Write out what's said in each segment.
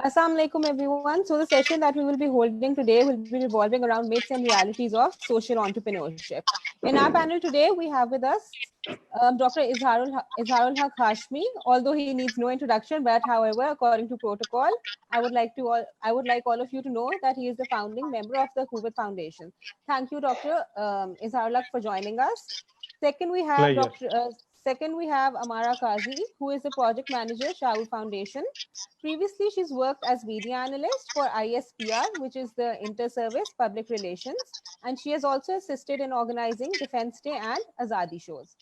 Assalamu alaikum everyone. So the session that we will be holding today will be revolving around myths and realities of social entrepreneurship. In our panel today, we have with us Dr. Izharul Haq Hashmi. Although he needs no introduction, but however, according to protocol, I would like all of you to know that he is the founding member of the Hoover Foundation. Thank you, Dr. Izharul Haq, for joining us. Second, we have Amara Kazi, who is the project manager, Shaul Foundation. Previously, she's worked as media analyst for ISPR, which is the Inter-Service Public Relations, and she has also assisted in organizing Defense Day and Azadi shows.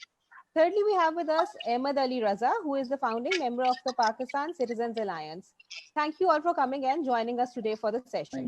Thirdly, we have with us Ahmed Ali Raza, who is the founding member of the Pakistan Citizens Alliance. Thank you all for coming and joining us today for the session.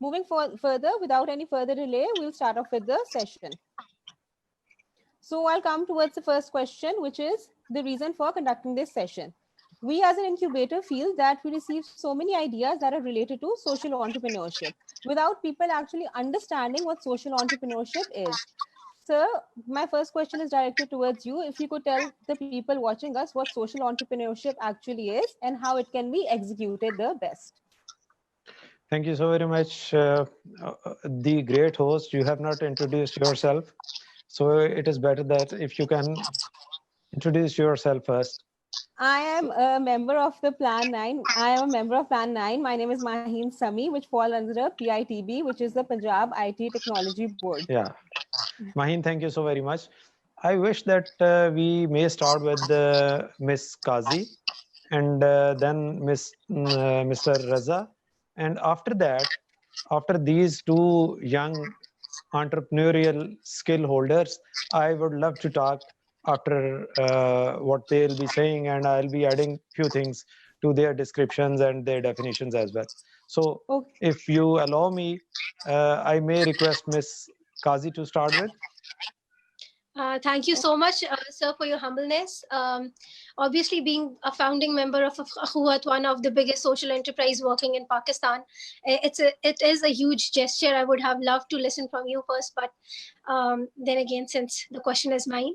Moving further, without any further delay, we'll start off with the session. So I'll come towards the first question, which is the reason for conducting this session. We as an incubator feel that we receive so many ideas that are related to social entrepreneurship without people actually understanding what social entrepreneurship is. Sir, my first question is directed towards you. If you could tell the people watching us what social entrepreneurship actually is and how it can be executed the best. Thank you so very much. The great host, you have not introduced yourself. So it is better that if you can introduce yourself first. I am a member of the Plan 9. I am a member of Plan 9. My name is Maheen Sami, which falls under PITB, which is the Punjab IT Technology Board. Yeah. Maheen, thank you so very much. I wish that we may start with Miss Kazi and then Mr. Raza. And after that, after these two young entrepreneurial skill holders, I would love to talk after what they'll be saying, and I'll be adding few things to their descriptions and their definitions as well. So okay. If you allow me, I may request Miss Kazi to start with. Thank you so much, sir, for your humbleness. Obviously, being a founding member of Akhuwat, one of the biggest social enterprise working in Pakistan, it is a huge gesture. I would have loved to listen from you first, but then again, since the question is mine,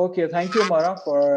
Okay, thank you, Amara, for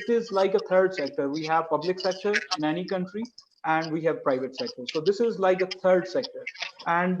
it is like a third sector. We have public sector in any country and we have private sector. So this is like a third sector. And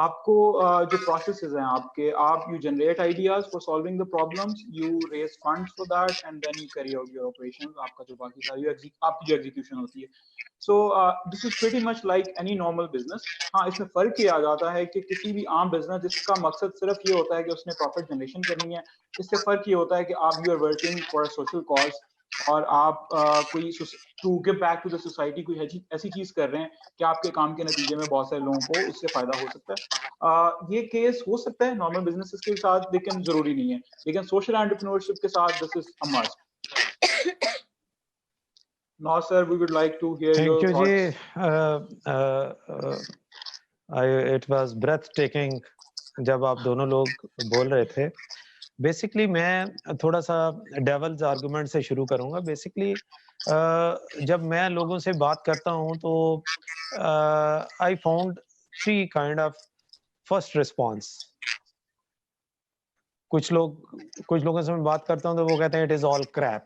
آپ کو جو processes ہیں آپ کے, آپ you generate ideas for solving the problems, you raise funds for that and then you carry out your operations. آپ کا جو باقی ساری آپ کی جو ایگزیکیوشن ہوتی ہے. So this is pretty much like any normal business. ہاں اس میں فرق یہ آ جاتا ہے کہ کسی بھی عام بزنس جس کا مقصد صرف یہ ہوتا ہے کہ اس نے پروفٹ جنریشن کرنی ہے, اس سے فرق یہ ہوتا ہے کہ آپ you are working for a social cause, اور آپ کوئی to give back to the society کوئی ایسی چیز کر رہے ہیں کہ آپ کے کام کے نتیجے میں بہت سارے لوگوں کو اس سے فائدہ ہو سکتا ہے. یہ کیس ہو سکتا ہے نارمل بزنس کے ساتھ, لیکن ضروری نہیں ہے. لیکن سوشل انٹرپرینورشپ کے ساتھ دس از اے must. Now sir, we would like to hear your thoughts. It was breathtaking جب آپ دونوں لوگ بول رہے تھے. بیسکلی میں تھوڑا سا ڈیولز آرگومنٹ سے شروع کروں گا. بیسکلی جب میں لوگوں سے بات کرتا ہوں تو I found 3 kind of first response. کچھ لوگوں سے میں بات کرتا ہوں تو وہ کہتے ہیں it is all crap,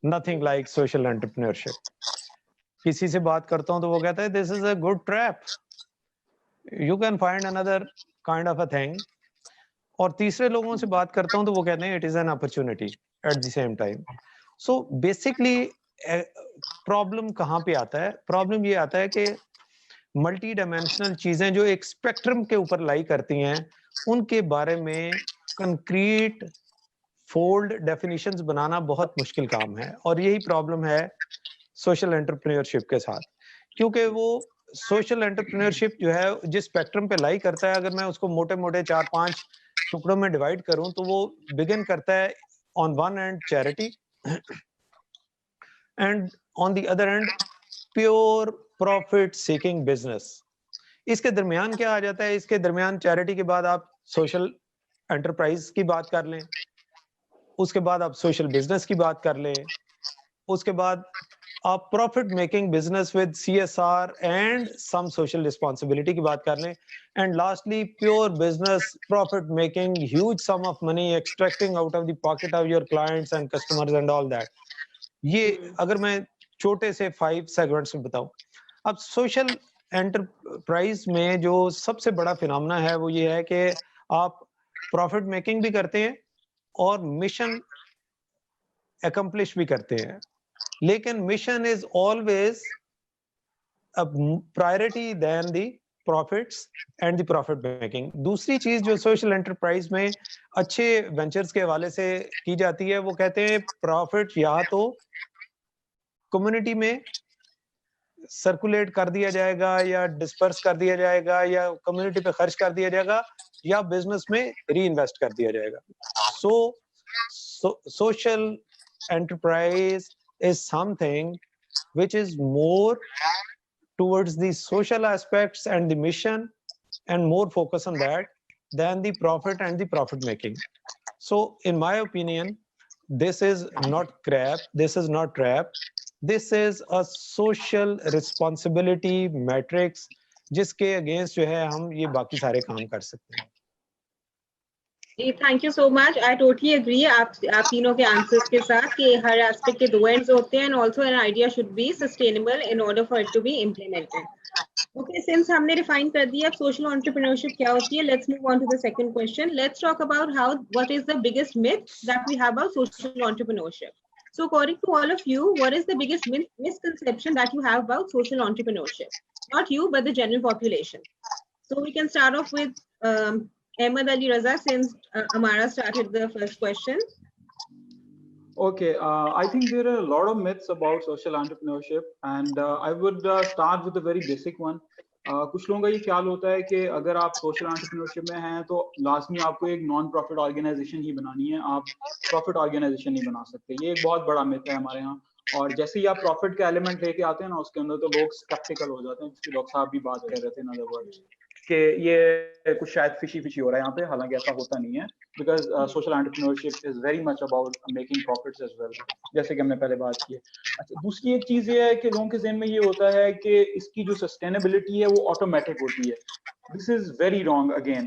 nothing like social entrepreneurship. کسی سے بات کرتا ہوں تو وہ کہتا ہے this is a good trap, you can find another kind of a thing. اور تیسرے لوگوں سے بات کرتا ہوں تو وہ کہتے ہیں it is an opportunity at the same time. So basically problem کہاں پہ آتا ہے؟ پرابلم یہ آتا ہے کہ ملٹی ڈائمینشنل چیزیں جو ایک اسپیکٹرم کے اوپر لائی کرتی ہیں ان کے بارے میں کنکریٹ فولڈ ڈیفینیشنز بنانا بہت مشکل کام ہے. اور یہی پرابلم ہے سوشل انٹرپرینورشپ کے ساتھ, کیونکہ وہ سوشل انٹرپرینورشپ جو ہے جس اسپیکٹرم پہ لائی کرتا ہے, اگر میں اس کو موٹے موٹے 4-5 ٹکڑوں میں ڈیوائڈ کروں تو وہ بگن کرتا ہے on one end charity and on the other end pure profit seeking business. اس کے درمیان کیا آ جاتا ہے؟ اس کے درمیان چیریٹی کے بعد آپ سوشل انٹرپرائز کی بات کر لیں, اس کے بعد آپ سوشل بزنس کی بات کر لیں, اس کے بعد آپ profit making business with CSR and some social responsibility کی بات کر لیں, and lastly pure business profit making huge sum of money extracting out of the pocket of your clients and customers and all that. یہ اگر میں چھوٹے سے 5 segments میں بتاؤں. اب سوشل انٹرپرائز میں جو سب سے بڑا فینامنا ہے وہ یہ ہے کہ آپ پروفٹ میکنگ بھی کرتے ہیں اور مشن اکمپلش بھی کرتے ہیں, لیکن mission is always priority than the profits and the profit making. دوسری چیز جو سوشل انٹرپرائز میں اچھے وینچرز کے حوالے سے کی جاتی ہے, وہ کہتے ہیں پروفٹ یا تو کمیونٹی میں سرکولیٹ کر دیا جائے گا یا ڈسپرس کر دیا جائے گا یا کمیونٹی پہ خرچ کر دیا جائے گا یا بزنس میں ری انویسٹ کر دیا جائے گا. Social enterprise is something which is more towards the social aspects and the mission and more focus on that than the profit and the profit making. So in my opinion, this is not crap, this is not trap, this is a social responsibility matrix جس کے against جو ہے ہم یہ باقی سارے کام کر سکتے ہیں. جی thank you so much. I totally agree آپ تینوں کے آنسرس کے ساتھ کہ ہر ایسپیکٹ کے 2 اینڈز ہوتے ہیں, and also an idea should be sustainable in order for it to be implemented. Okay, since ہم نے ڈیفائن کر دیا سوشل انٹرپرینورشپ کیا ہوتی ہے, let's move on to the second question. Let's talk about how what is the biggest myth that we have about social entrepreneurship. So according to all of you, what is the biggest misconception that you have about social entrepreneurship? Not you, but the general population. So we can start off with Ahmed Ali Raza, since Amara started the first question. Okay, I think there are a lot of myths about social entrepreneurship, and I would start with a very basic one. کچھ لوگوں کا یہ خیال ہوتا ہے کہ اگر آپ سوشل انٹرپرینورشپ میں ہیں تو لازمی آپ کو ایک نان پروفٹ آرگنائزیشن ہی بنانی ہے, آپ پروفٹ آرگنائزیشن نہیں بنا سکتے. یہ ایک بہت بڑا myth ہے ہمارے یہاں, اور جیسے ہی آپ پروفٹ کا ایلیمنٹ لے کے آتے ہیں نا اس کے اندر, تو لوگ اسکیپٹیکل ہو جاتے ہیں, جس کی ڈاکٹر صاحب بھی بات کر رہے تھے, ان ادر ورڈز کہ یہ کچھ شاید فشی ہو رہا ہے یہاں پہ, حالانکہ ایسا ہوتا نہیں ہے, because social entrepreneurship is very much about making profits as well, جیسے کہ ہم نے پہلے بات کی ہے. اچھا, دوسری ایک چیز یہ ہے کہ لوگوں کے ذہن میں یہ ہوتا ہے کہ اس کی جو سسٹینیبلٹی ہے وہ آٹومیٹک ہوتی ہے. This is very wrong again.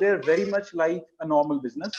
they're very much like a normal business.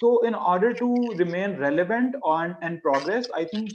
So in order to remain relevant and progress, I think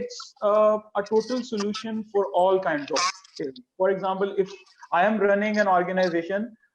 it's a total solution for all kinds of. For example, if I am running an organization,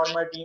or my team,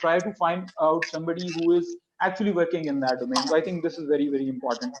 try to find out somebody who is actually working in that domain. So I think this is very very important.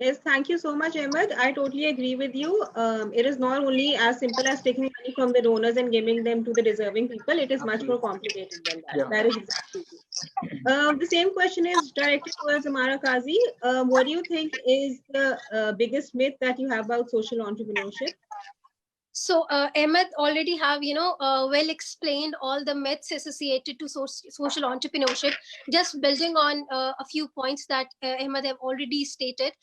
Yes, thank you so much, Ahmed. I totally agree with you. It is not only as simple as taking money from the donors and giving them to the deserving people. It is much more complicated than that. Yeah. That is exactly true. The same question is directed towards Amara Kazi. What do you think is the biggest myth that you have about social entrepreneurship? So Ahmed already have, well explained all the myths associated to social entrepreneurship. Just building on a few points that Ahmed have already stated.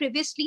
previously.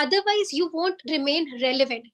Otherwise you won't remain relevant.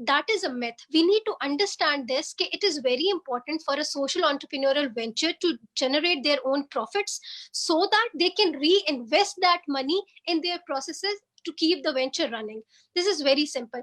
that is a myth. We need to understand this, that it is very important for a social entrepreneurial venture to generate their own profits so that they can reinvest that money in their processes to keep the venture running. This is very simple.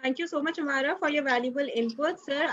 Thank you so much, Amara, for your valuable input. Sir,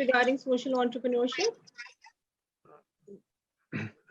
regarding social entrepreneurship?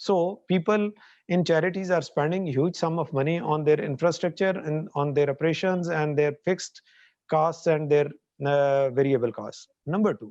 So people in charities are spending huge sum of money on their infrastructure and on their operations and their fixed costs and their variable costs. Number 2,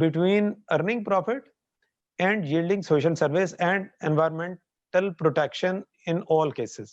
between earning profit and yielding social service and environmental protection in all cases.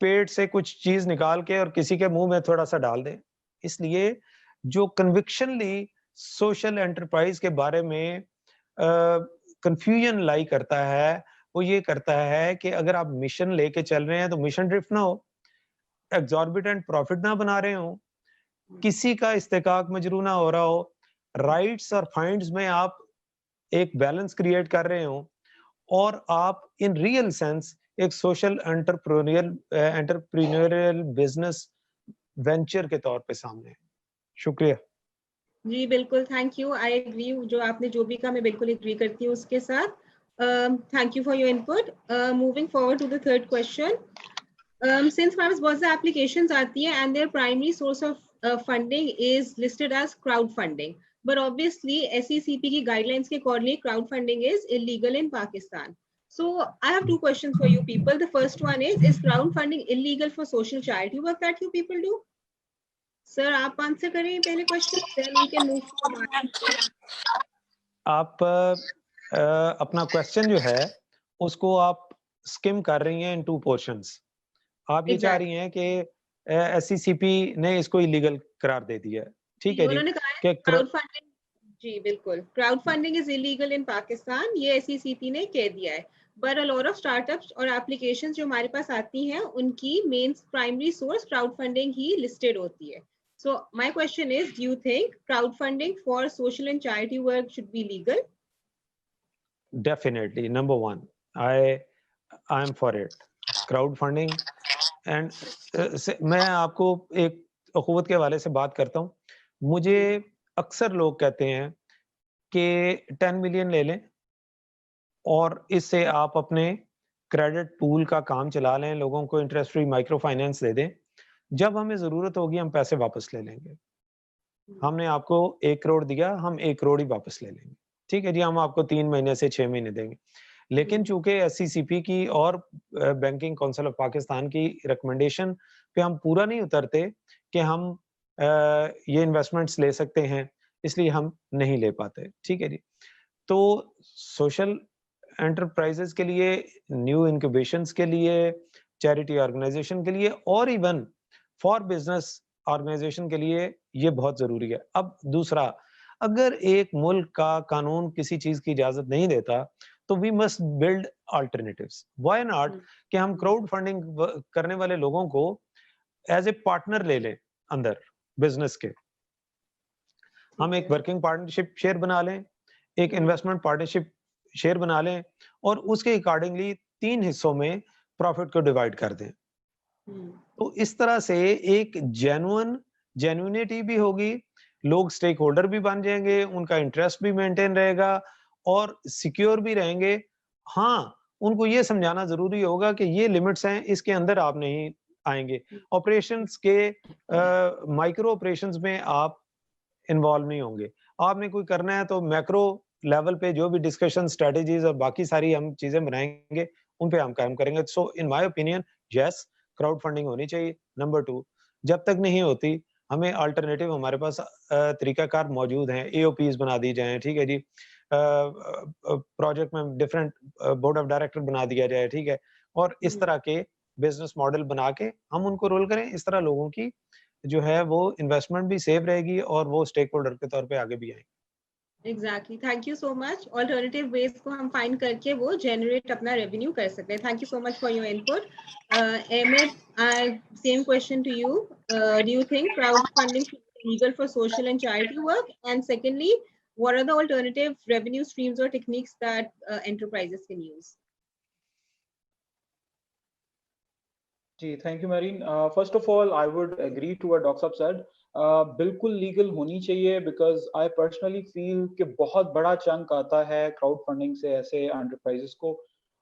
پیٹ سے کچھ چیز نکال کے اور کسی کے منہ میں تھوڑا سا ڈال دیں. اس لیے جو کنوکشنلی سوشل انٹرپرائز کے بارے میں کنفیوژن لائی کرتا ہے وہ یہ کرتا ہے کہ اگر آپ مشن لے کے چل رہے ہیں تو مشن ڈرفٹ نہ ہو, ایگزاربیٹنٹ پروفٹ نہ بنا رہے ہوں, کسی کا استحقاق مجروح نہ ہو رہا ہو, رائٹس اور فائنڈز میں آپ ایک بیلنس کریٹ کر رہے ہوں, اور آپ ان ریئل سینس ایک سوشل انٹرپرینوریل بزنس وینچر کے طور پہ سامنے. شکریہ. جی بالکل, تھینک یو. آئی ایگری, جو آپ نے جو بھی کہا میں بالکل ایگری کرتی ہوں اس کے ساتھ. Thank you for your input. Moving forward to the third question. Since ہمارے پاس بہت سے applications آتی ہیں and their primary source of funding is listed as crowd funding, but obviously SECP کی guidelines کے accordingly crowd funding is illegal in Pakistan. So I have two questions for you people. The first one is crowd funding illegal for social charity work that you people do? Sir, آپ answer کریں پہلے question, then we can move to the آپ اپنا question جو ہے اس کو آپ skim کر رہی ہیں ان ٹو پورشنز. آپ یہ چاہ رہی ہیں کہ ایس سی سی پی نے اس کو انلیگل قرار دے دیا ہے, ٹھیک ہے انہوں نے کہا ہے کراؤڈ فنڈنگ. جی بالکل, crowdfunding is illegal in Pakistan, یہ ایس سی سی پی نے کہہ دیا ہے. But a lot of startups اور applications جو ہمارے پاس آتی ہیں ان کی مین پرائمری سورس کراؤڈ فنڈنگ ہی لسٹڈ ہوتی ہے. So my question is, do you think crowdfunding for social and charity work should be legal? Definitely, number one, I am for it. Crowdfunding, and میں آپ کو ایک اخوت کے حوالے سے بات کرتا ہوں. مجھے اکثر لوگ کہتے ہیں کہ 10 ملین لے لیں اور اس سے آپ اپنے کریڈٹ پول کا کام چلا لیں, لوگوں کو interest free micro finance they دیں, جب ہمیں ضرورت ہوگی ہم پیسے واپس لے لیں گے. ہم نے آپ کو 1 کروڑ دیا, ہم 1 کروڑ ہی واپس لے لیں گے, ٹھیک ہے جی, ہم آپ کو 3 مہینے سے 6 مہینے دیں گے. لیکن چونکہ ایس سی سی پی کی اور بینکنگ کونسل آف پاکستان کی ریکمنڈیشن پہ ہم پورا نہیں اترتے کہ ہم یہ انویسٹمنٹس لے سکتے ہیں, اس لیے ہم نہیں لے پاتے, ٹھیک ہے جی. تو سوشل انٹرپرائزز کے لیے, نیو انکوبیشنز کے لیے, چیریٹی آرگنائزیشن کے لیے, اور ایون فار بزنس آرگنائزیشن کے لیے یہ بہت ضروری ہے. اب دوسرا, اگر ایک ملک کا قانون کسی چیز کی اجازت نہیں دیتا تو we must build alternatives. Why not کہ ہم کراؤڈ فنڈنگ کرنے والے لوگوں کو ایز اے پارٹنر لے لیں اندر بزنس کے. ہم ایک ورکنگ پارٹنرشپ شیئر بنا لیں, ایک انویسٹمنٹ پارٹنرشپ شیئر بنا لیں, اور اس کے اکارڈنگلی 3 حصوں میں پروفٹ کو ڈیوائڈ کر دیں. تو اس طرح سے ایک جینوینٹی بھی ہوگی, لوگ سٹیک ہولڈر بھی بن جائیں گے, ان کا انٹرسٹ بھی مینٹین رہے گا اور سیکیور بھی رہیں گے. ہاں, ان کو یہ سمجھانا ضروری ہوگا کہ یہ لمٹس ہیں, اس کے اندر آپ نہیں آئیں گے. آپریشنز کے مائکرو آپریشنز میں آپ انوالو نہیں ہوں گے. آپ نے کوئی کرنا ہے تو میکرو لیول پہ جو بھی ڈسکشن, اسٹریٹجیز اور باقی ساری ہم چیزیں بنائیں گے ان پہ ہم کام کریں گے. So in my opinion yes, crowdfunding ہونی چاہیے. نمبر 2, جب تک نہیں ہوتی ہمیں آلٹرنیٹیو, ہمارے پاس طریقہ کار موجود ہیں, اے او پیز بنا دی جائیں, ٹھیک ہے جی, پروجیکٹ میں ڈفرینٹ بورڈ آف ڈائریکٹر بنا دیا جائے, ٹھیک ہے, اور اس طرح کے بزنس ماڈل بنا کے ہم ان کو رول کریں. اس طرح لوگوں کی جو ہے وہ انویسٹمنٹ بھی سیو رہے گی اور وہ اسٹیک ہولڈر کے طور پہ آگے بھی آئیں گے. Exactly, thank you so much. Alternative ways کو ہم فائنڈ کر کے وہ جنریٹ اپنا ریونیو کر سکتے ہیں. Thank you so much for your input. Ahmad, same question to you. Do you think crowdfunding should be legal for social and charity work? And secondly, what are the alternative revenue streams or techniques that enterprises can use? جی thank you Marine. First of all I would agree to what doctor صاحب said. بالکل legal ہونی چاہیے, because I personally feel کہ بہت بڑا chunk آتا ہے کراؤڈ فنڈنگ سے ایسے انٹرپرائزز کو.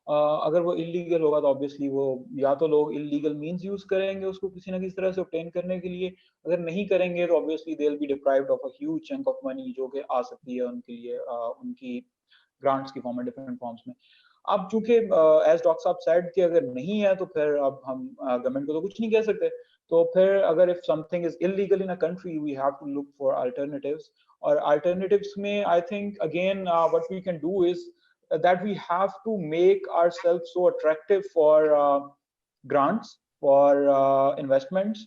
اگر وہ انلیگل ہوگا تو آبویسلی وہ یا تو لوگ انلیگل مینس یوز کریں گے اس کو کسی نہ کسی طرح سے obtain کرنے کے لیے, اگر نہیں کریں گے تو obviously they will be deprived of a huge chunk of money جو کہ آ سکتی ہے ان کے لیے ان کی گرانٹس کی فارم میں, ڈفرینٹ فارمس میں. اب چونکہ ایز ڈاکٹر صاحب سیڈ کہ اگر نہیں ہے تو پھر اب ہم گورنمنٹ کو تو کچھ نہیں کہہ سکتے. تو پھر اگر if something is illegal in a country we have to look for alternatives. اور alternatives میں I think again what we can do is that we have to make ourselves so attractive for grants for investments.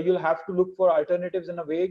you'll have to look for alternatives in a way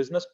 business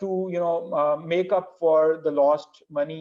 to make up for the lost money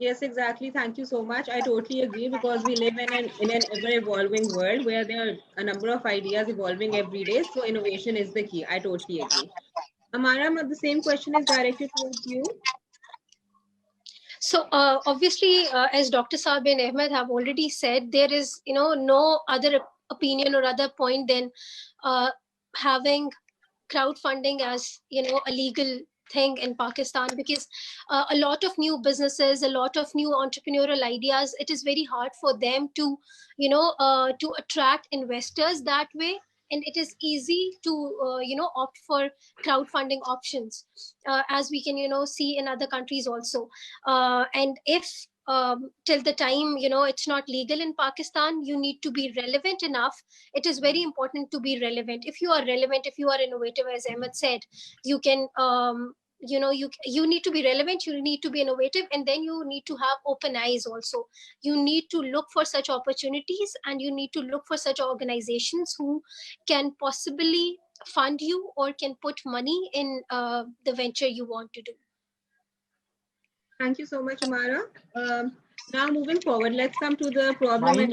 Yes, exactly. Thank you so much. I totally agree because we live in an ever evolving world where there are a number of ideas evolving every day. So innovation is the key. I totally agree. Amara, the same question is directed towards you. So obviously, as Dr. Saab and Ahmed have already said, there is no other opinion or other point than having crowdfunding as a legal thing in Pakistan, because a lot of new businesses, a lot of new entrepreneurial ideas, it is very hard for them to to attract investors that way. And it is easy to opt for crowdfunding options, as we can see in other countries also. And if till the time it's not legal in Pakistan, you need to be relevant enough. It is very important to be relevant. If you are relevant, if you are innovative, as Ahmed said, you can you need to be relevant, you need to be innovative, and then you need to have open eyes also. You need to look for such opportunities, and you need to look for such organizations who can possibly fund you or can put money in the venture you want to do. Thank you so much, Amara. Now moving forward, let's come to the problem at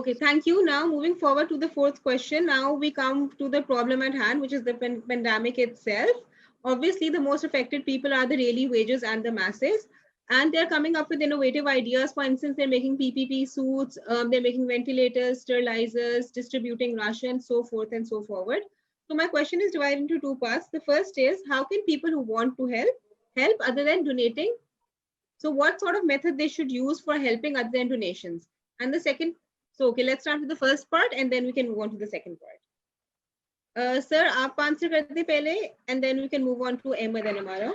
Okay, thank you. Now moving forward to the fourth question. Now we come to the problem at hand, which is the pandemic itself. Obviously, the most affected people are the daily wages and the masses. And they're coming up with innovative ideas. For instance, they're making PPP suits, they're making ventilators, sterilizers, distributing rations, so forth and so forward. So my question is divided into two parts. The first is, how can people who want to help other than donating? So what sort of method they should use for helping other than donations? And the second, so okay, let's start with the first part and then we can move on to the second part. Sir, aap answer kar de pehle, and then we can move on to Ahmed and Amara.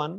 1,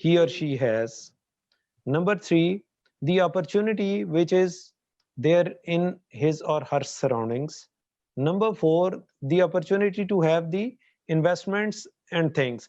he or she has. Number 3, the opportunity which is there in his or her surroundings. Number 4, the opportunity to have the investments and things.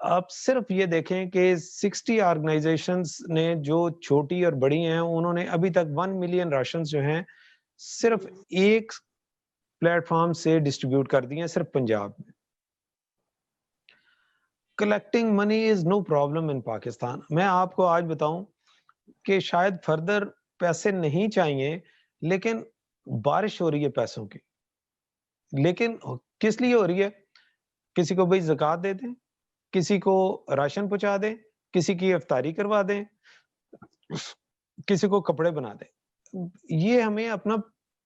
آپ صرف یہ دیکھیں کہ 60 organisations نے جو چھوٹی اور بڑی ہیں انہوں نے ابھی تک 1 ملین راشنز جو ہیں صرف ایک پلیٹ فارم سے ڈسٹریبیوٹ کر دی ہیں, صرف پنجاب میں. Collecting money is no problem in Pakistan. میں آپ کو آج بتاؤں کہ شاید فردر پیسے نہیں چاہیے, لیکن بارش ہو رہی ہے پیسوں کی. لیکن کس لیے ہو رہی ہے؟ کسی کو بھائی زکوٰۃ دے دیں, کسی کو راشن پہنچا دیں, کسی کی افطاری کروا دیں, کسی کو کپڑے بنا دیں. یہ ہمیں اپنا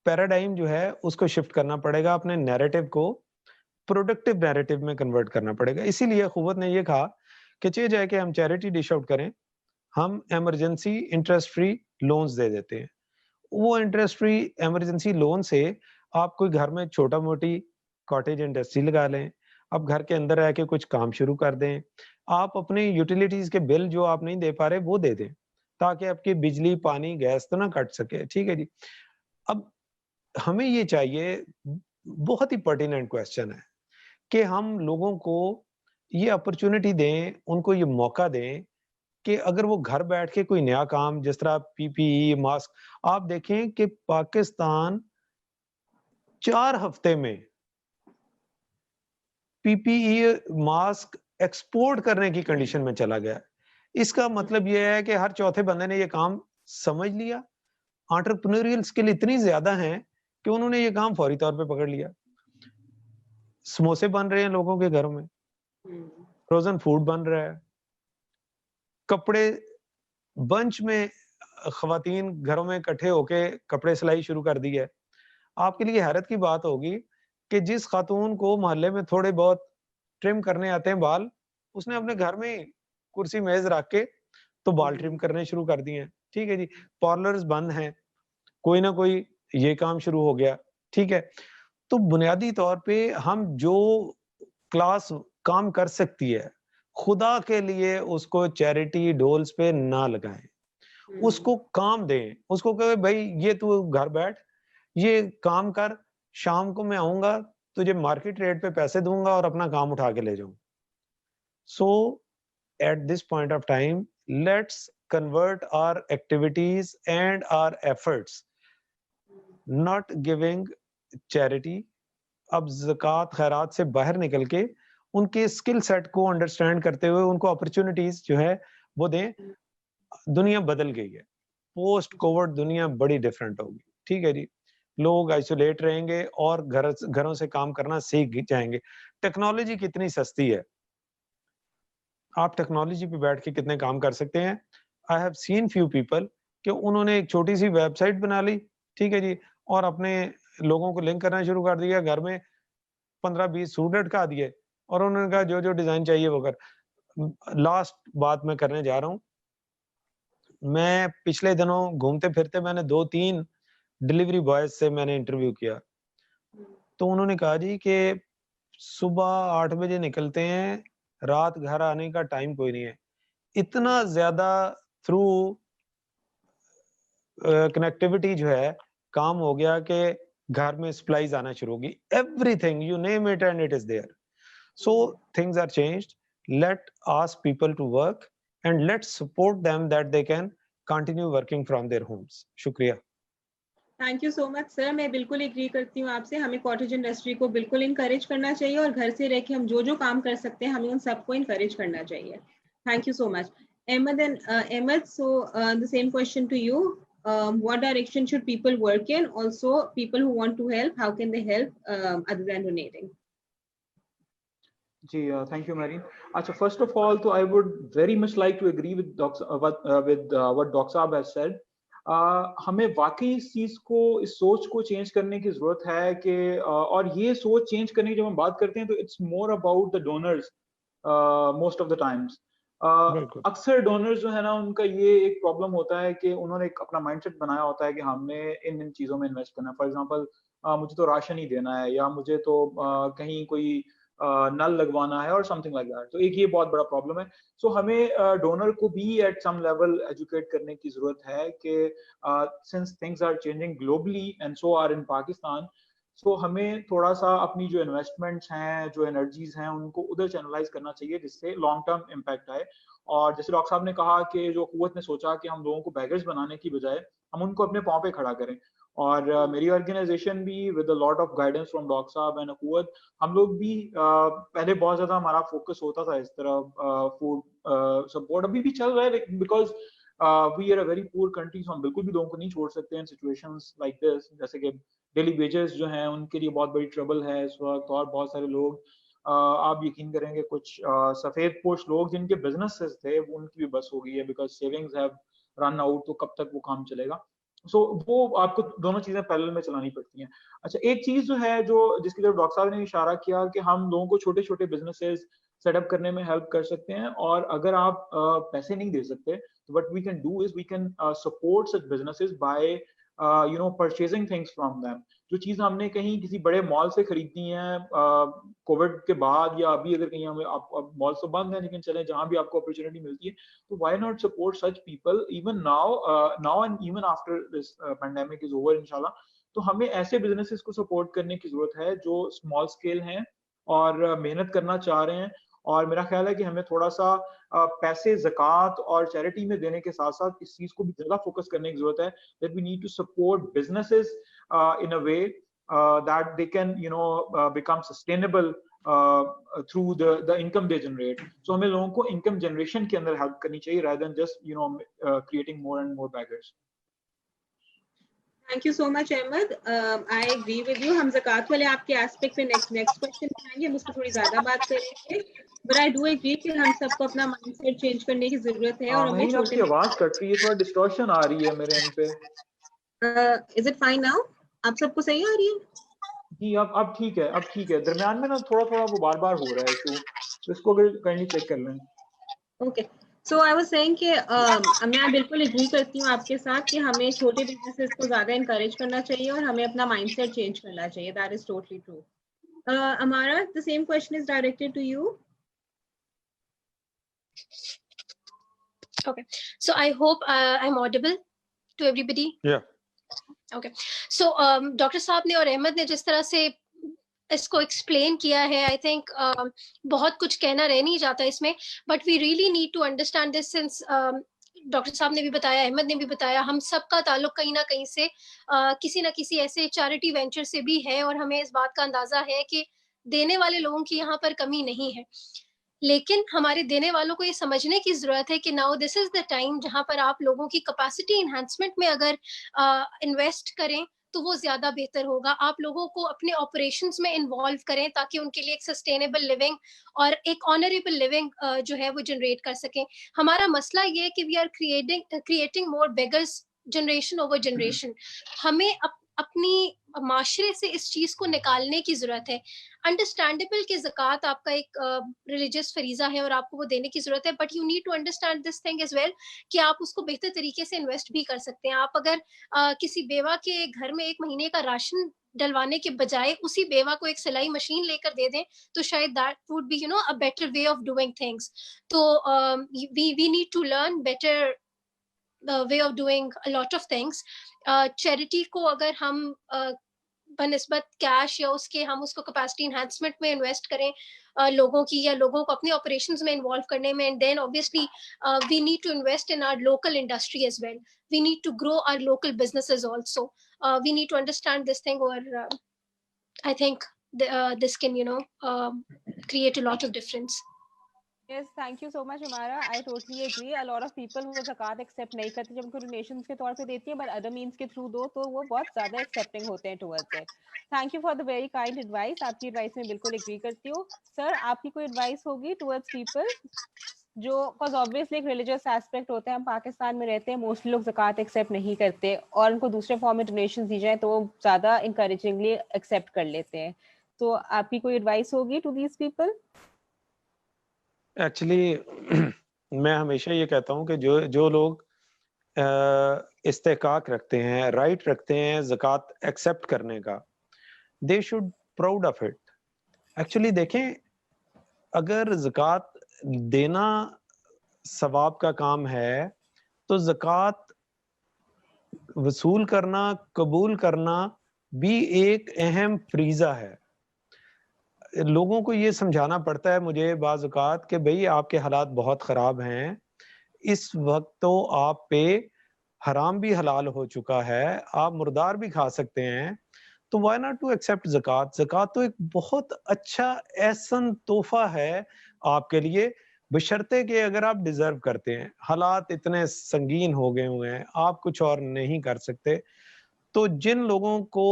پیراڈائم جو ہے اس کو شفٹ کرنا پڑے گا, اپنے نیریٹو کو پروڈکٹیو نیریٹو میں کنورٹ کرنا پڑے گا. اسی لیے اخوت نے یہ کہا کہ چاہے جائے کہ ہم چیریٹی ڈش آؤٹ کریں, ہم ایمرجنسی انٹرسٹ فری لونز دے دیتے ہیں. وہ انٹرسٹ فری ایمرجنسی لون سے آپ کوئی گھر میں چھوٹا موٹی کاٹیج انڈسٹری لگا لیں, آپ گھر کے اندر رہ کے کچھ کام شروع کر دیں, آپ اپنے یوٹیلیٹیز کے بل جو آپ نہیں دے پا رہے وہ دے دیں, تاکہ آپ کی بجلی پانی گیس تو نہ کٹ سکے. ٹھیک ہے جی. اب ہمیں یہ چاہیے, بہت ہی پرٹیننٹ کویسچن ہے, کہ ہم لوگوں کو یہ اپرچونٹی دیں, ان کو یہ موقع دیں کہ اگر وہ گھر بیٹھ کے کوئی نیا کام, جس طرح پی پی ای ماسک, آپ دیکھیں کہ پاکستان 4 ہفتے میں پی پی ای ماسک ایکسپورٹ کرنے کی کنڈیشن میں چلا گیا. اس کا مطلب یہ ہے کہ ہر چوتھے بندے نے یہ کام سمجھ لیا. انٹرپرینوریل اسکل اتنی زیادہ ہیں کہ انہوں نے یہ کام فوری طور پہ پکڑ لیا. سموسے بن رہے ہیں لوگوں کے گھروں میں, فروزن فوڈ بن رہا ہے, کپڑے بنچ میں خواتین گھروں میں اکٹھے ہو کے کپڑے سلائی شروع کر دی ہے. آپ کے لیے حیرت کی بات ہوگی کہ جس خاتون کو محلے میں تھوڑے بہت ٹرم کرنے آتے ہیں بال, اس نے اپنے گھر میں کرسی میز رکھ کے تو بال ٹرم کرنے شروع کر دیے ہیں. ٹھیک ہے جی. پارلرز بند ہیں, کوئی نہ کوئی یہ کام شروع ہو گیا. ٹھیک ہے. تو بنیادی طور پہ ہم جو کلاس کام کر سکتی ہے, خدا کے لیے اس کو چیریٹی ڈولز پہ نہ لگائیں, اس کو کام دیں. اس کو کہ بھائی یہ تو گھر بیٹھ, یہ کام کر, شام کو میں آؤں گا, تجھے مارکیٹ ریٹ پہ پیسے دوں گا اور اپنا کام اٹھا کے لے جاؤں. So at this point of time let's convert our activities and our efforts, not giving charity. اب زکوٰۃ خیرات سے باہر نکل کے ان کے اسکل سیٹ کو انڈرسٹینڈ کرتے ہوئے ان کو اپرچونٹیز جو ہے وہ دیں. دنیا بدل گئی ہے, پوسٹ کووڈ دنیا بڑی ڈفرینٹ ہوگی. ٹھیک ہے جی. لوگ آئسولیٹ رہیں گے اور گھروں سے کام کرنا سیکھ جائیں گے. ٹیکنالوجی کتنی سستی ہے, آپ ٹیکنالوجی پہ بیٹھ کے کتنے کام کر سکتے ہیں. I have seen few people کہ انہوں نے ایک چھوٹی سی ویب سائٹ بنا لی, ٹھیک ہے جی, اور اپنے لوگوں کو لنک کرنا شروع کر دیا, گھر میں 15-20 سوٹ لٹکا دیے, اور انہوں نے کہا جو جو ڈیزائن چاہیے وہ کر. لاسٹ بات میں کرنے جا رہا ہوں, میں پچھلے دنوں گھومتے پھرتے میں نے 2-3 ڈلیوری بوائز سے میں نے انٹرویو کیا, تو انہوں نے کہا جی کہ صبح 8 بجے نکلتے ہیں, رات گھر آنے کا ٹائم کوئی نہیں ہے. اتنا زیادہ تھرو کنیکٹیوٹی جو ہے کام ہو گیا کہ گھر میں سپلائیز آنا شروع ہوگی. Everything you name it and it is there. So things are changed. Let ask people to work and let support them that they can continue working from their homes. شکریہ. Thank you so much sir. میں بالکل agri کرتی ہوں آپ سے. ہمیں cottage industry کو بالکل انکریج کرنا چاہیے, اور گھر سے رہ کے ہم جو کام کر سکتے ہیں ہمیں ان سب کو انکریج کرنا چاہیے. Thank you so much. Ahmed, so the same question to you. What direction should people work in? Also, people who want to help, how can they help other than donating? جی thank you Marine. Achha, first of all, so I would very much like to agree with what Doc Saab has said. ہمیں واقعی اس چیز کو, اس سوچ کو change کرنے کی ضرورت ہے کہ, اور یہ سوچ چینج کرنے کی جب ہم بات کرتے ہیں تو it's more about the donors most of the times. اکثر ڈونرز جو ہے نا, ان کا یہ ایک پرابلم ہوتا ہے کہ انہوں نے ایک اپنا مائنڈ سیٹ بنایا ہوتا ہے کہ ہم نے ان چیزوں میں انویسٹ کرنا ہے. فار ایگزامپل مجھے تو راشن ہی دینا ہے, یا مجھے تو کہیں کوئی نل لگوانا ہے اور سم تھنگ لائک دیٹ. تو ایک یہ بہت بڑا پرابلم ہے. سو ہمیں ڈونر کو بھی ایٹ سم لیول ایجوکیٹ کرنے کی ضرورت ہے کہ since things are changing globally and so are in Pakistan, so ہمیں تھوڑا سا اپنی جو انویسٹمنٹس ہیں, جو انرجیز ہیں, ان کو ادھر چینلائز کرنا چاہیے جس سے لانگ ٹرم امپیکٹ آئے. اور جیسے ڈاکٹر صاحب نے کہا کہ جو قوت نے سوچا کہ ہم لوگوں کو بیگرز بنانے کی بجائے ہم ان کو اپنے پاؤں پہ کھڑا کریں. اور میری آرگنائزیشن بھی with a lot of guidance from doctor صاحب اینڈ قوت, ہم لوگ بھی پہلے بہت زیادہ ہمارا فوکس ہوتا تھا اس طرح فوڈ سپورٹ, ابھی بھی چل رہا ہے because we are a very poor country, ہم بالکل بھی لوگوں کو نہیں چھوڑ سکتے ان سچویشنز لائک دس. جیسے کہ ڈیلی ویجز جو ہیں ان کے لیے بہت بڑی ٹربل ہے اس وقت, اور بہت سارے لوگ آپ یقین کریں گے کچھ سفید پوش لوگ جن کے بزنسز تھے وہ ان کی بھی بس ہو گئی ہے because savings have run out, تو کب تک وہ کام چلے گا. سو وہ آپ کو دونوں چیزیں پیرلل میں چلانی پڑتی ہیں. اچھا ایک چیز جو ہے جو جس کی طرف ڈاکٹر صاحب نے اشارہ کیا کہ ہم لوگوں کو چھوٹے چھوٹے بزنسز سیٹ اپ کرنے میں ہیلپ کر سکتے ہیں, اور اگر آپ پیسے نہیں دے سکتے تو what we can do is we can support such businesses by purchasing things from them. جو چیز ہم نے کہیں کسی بڑے مال سے خریدنی ہے کووڈ کے بعد, یا ابھی اگر کہیں ہمیں مال تو بند ہیں لیکن چلیں جہاں بھی آپ کو اپرچونٹی ملتی ہے, تو why not support such people even now and even after this pandemic is over inshallah. تو ہمیں ایسے بزنسز کو سپورٹ کرنے کی ضرورت ہے جو اسمال اسکیل ہیں اور محنت کرنا چاہ رہے ہیں. اور میرا خیال ہے کہ ہمیں تھوڑا سا پیسے زکوٰۃ اور چیریٹی میں دینے کے ساتھ ساتھ اس چیز کو بھی زیادہ فوکس کرنے کی ضرورت ہے, that we need to support businesses in a way that they can become sustainable through the income they generate. So ہمیں لوگوں کو انکم جنریشن کے اندر ہیلپ کرنی چاہیے rather than just creating more and more beggars. Thank you so much, Ahmed. I agree with you. ہم زکوٰۃ والے آپ کے ایسپیکٹ پہ نیکسٹ کوشچن آئیں گے, ہم اس پہ تھوڑی زیادہ بات کریں گے. But I do agree کہ ہم سب کو اپنا مائنڈ سیٹ چینج کرنے کی ضرورت ہے, اور ہمیں آپ کی آواز کٹ رہی ہے, تھوڑا ڈسٹورشن آ رہی ہے میرے اینڈ پہ. Is it fine now? آپ سب کو صحیح آ رہی ہے؟ جی اب ٹھیک ہے, اب ٹھیک ہے. درمیان میں نا تھوڑا وہ بار بار ہو رہا ہے ایشو, اس کو اگر کائنڈلی چیک کر لیں. Okay, so I was saying کہ میں بالکل اگری کرتی ہوں آپ کے ساتھ کہ ہمیں چھوٹے بزنسز کو زیادہ انکریج کرنا چاہیے اور ہمیں اپنا مائنڈ سیٹ چینج کرنا چاہیے. That is totally true. Amara, the same question is directed to you. Okay, so I hope I'm audible to everybody. Yeah. Okay, so Dr. Saab نے اور احمد نے جس طرح سے اس کو ایکسپلین کیا ہے, آئی تھنک بہت کچھ کہنا رہ نہیں جاتا اس میں, but we really need to understand this since doctor صاحب نے بھی بتایا, احمد نے بھی بتایا, ہم سب کا تعلق کہیں نہ کہیں سے کسی نہ کسی ایسے چیریٹی وینچر سے بھی ہے, اور ہمیں اس بات کا اندازہ ہے کہ دینے والے لوگوں کی یہاں پر کمی نہیں ہے. لیکن ہمارے دینے والوں کو یہ سمجھنے کی ضرورت ہے کہ now this is the time جہاں پر آپ لوگوں کی کیپیسٹی انہینسمنٹ میں اگر انویسٹ کریں تو وہ زیادہ بہتر ہوگا. آپ لوگوں کو اپنے آپریشنز میں انوالو کریں تاکہ ان کے لیے ایک سسٹینیبل لیونگ اور ایک آنریبل لیونگ جو ہے وہ جنریٹ کر سکیں. ہمارا مسئلہ یہ ہے کہ we are creating more beggars generation over generation. ہمیں اپنی معاشرے سے اس چیز کو نکالنے کی ضرورت ہے. انڈرسٹینڈیبل کہ زکوٰۃ آپ کا ایک ریلیجیس فریضہ ہے اور آپ کو وہ دینے کی ضرورت ہے, but you need to understand this thing as well کہ آپ اس کو بہتر طریقے سے انویسٹ بھی کر سکتے ہیں. آپ اگر کسی بیوہ کے گھر میں ایک مہینے کا راشن ڈلوانے کے بجائے اسی بیوہ کو ایک سلائی مشین لے کر دے دیں تو شاید that would be a better way of doing things. تو we need to learn better way of doing a lot of things. Charity کو اگر ہم بنسبت کیش یا اس کے ہم اس کو کیپیسٹی انہینسمنٹ میں انویسٹ کریں لوگوں کی, یا لوگوں کو اپنے آپریشنز میں انوالو کرنے میں, and then obviously we need to invest in our local industry as well. We need to grow our local businesses also. We need to understand this thing, or I think this can create a lot of difference. Yes, thank you so much, Amara. I totally agree. A lot of people who زکوٰۃ accept نہیں کرتے جب ان کو donations کے طور پہ دیتی ہیں, but other means کے through دو تو وہ بہت زیادہ accepting ہوتے ہیں towards it. Thank you for the very kind advice. آپ کی advice میں بالکل agree کرتی ہوں. Sir, آپ کی کوئی advice ہوگی towards people جو cause obviously ایک religious aspect ہوتا ہے, ہم پاکستان میں رہتے ہیں, mostly لوگ زکوٰۃ accept نہیں کرتے, اور ان کو دوسرے فارم میں donations دی جائیں تو وہ زیادہ encouragingly accept کر لیتے ہیں. تو آپ کی کوئی advice ہوگی to these people? ایکچولی میں ہمیشہ یہ کہتا ہوں کہ جو لوگ استحقاق رکھتے ہیں, رائٹ رکھتے ہیں زکوٰۃ ایکسیپٹ کرنے کا, they should proud of it. Actually دیکھیں, اگر زکوٰۃ دینا ثواب کا کام ہے تو زکوٰۃ وصول کرنا, قبول کرنا بھی ایک اہم فریضہ ہے. لوگوں کو یہ سمجھانا پڑتا ہے مجھے بعض اوقات کہ بھئی آپ کے حالات بہت خراب ہیں, اس وقت تو آپ پہ حرام بھی حلال ہو چکا ہے, آپ مردار بھی کھا سکتے ہیں, تو why not to accept زکوٰۃ. زکوٰۃ تو ایک بہت اچھا احسن تحفہ ہے آپ کے لیے, بشرطے کہ اگر آپ ڈیزرو کرتے ہیں. حالات اتنے سنگین ہو گئے ہوئے ہیں, آپ کچھ اور نہیں کر سکتے. تو جن لوگوں کو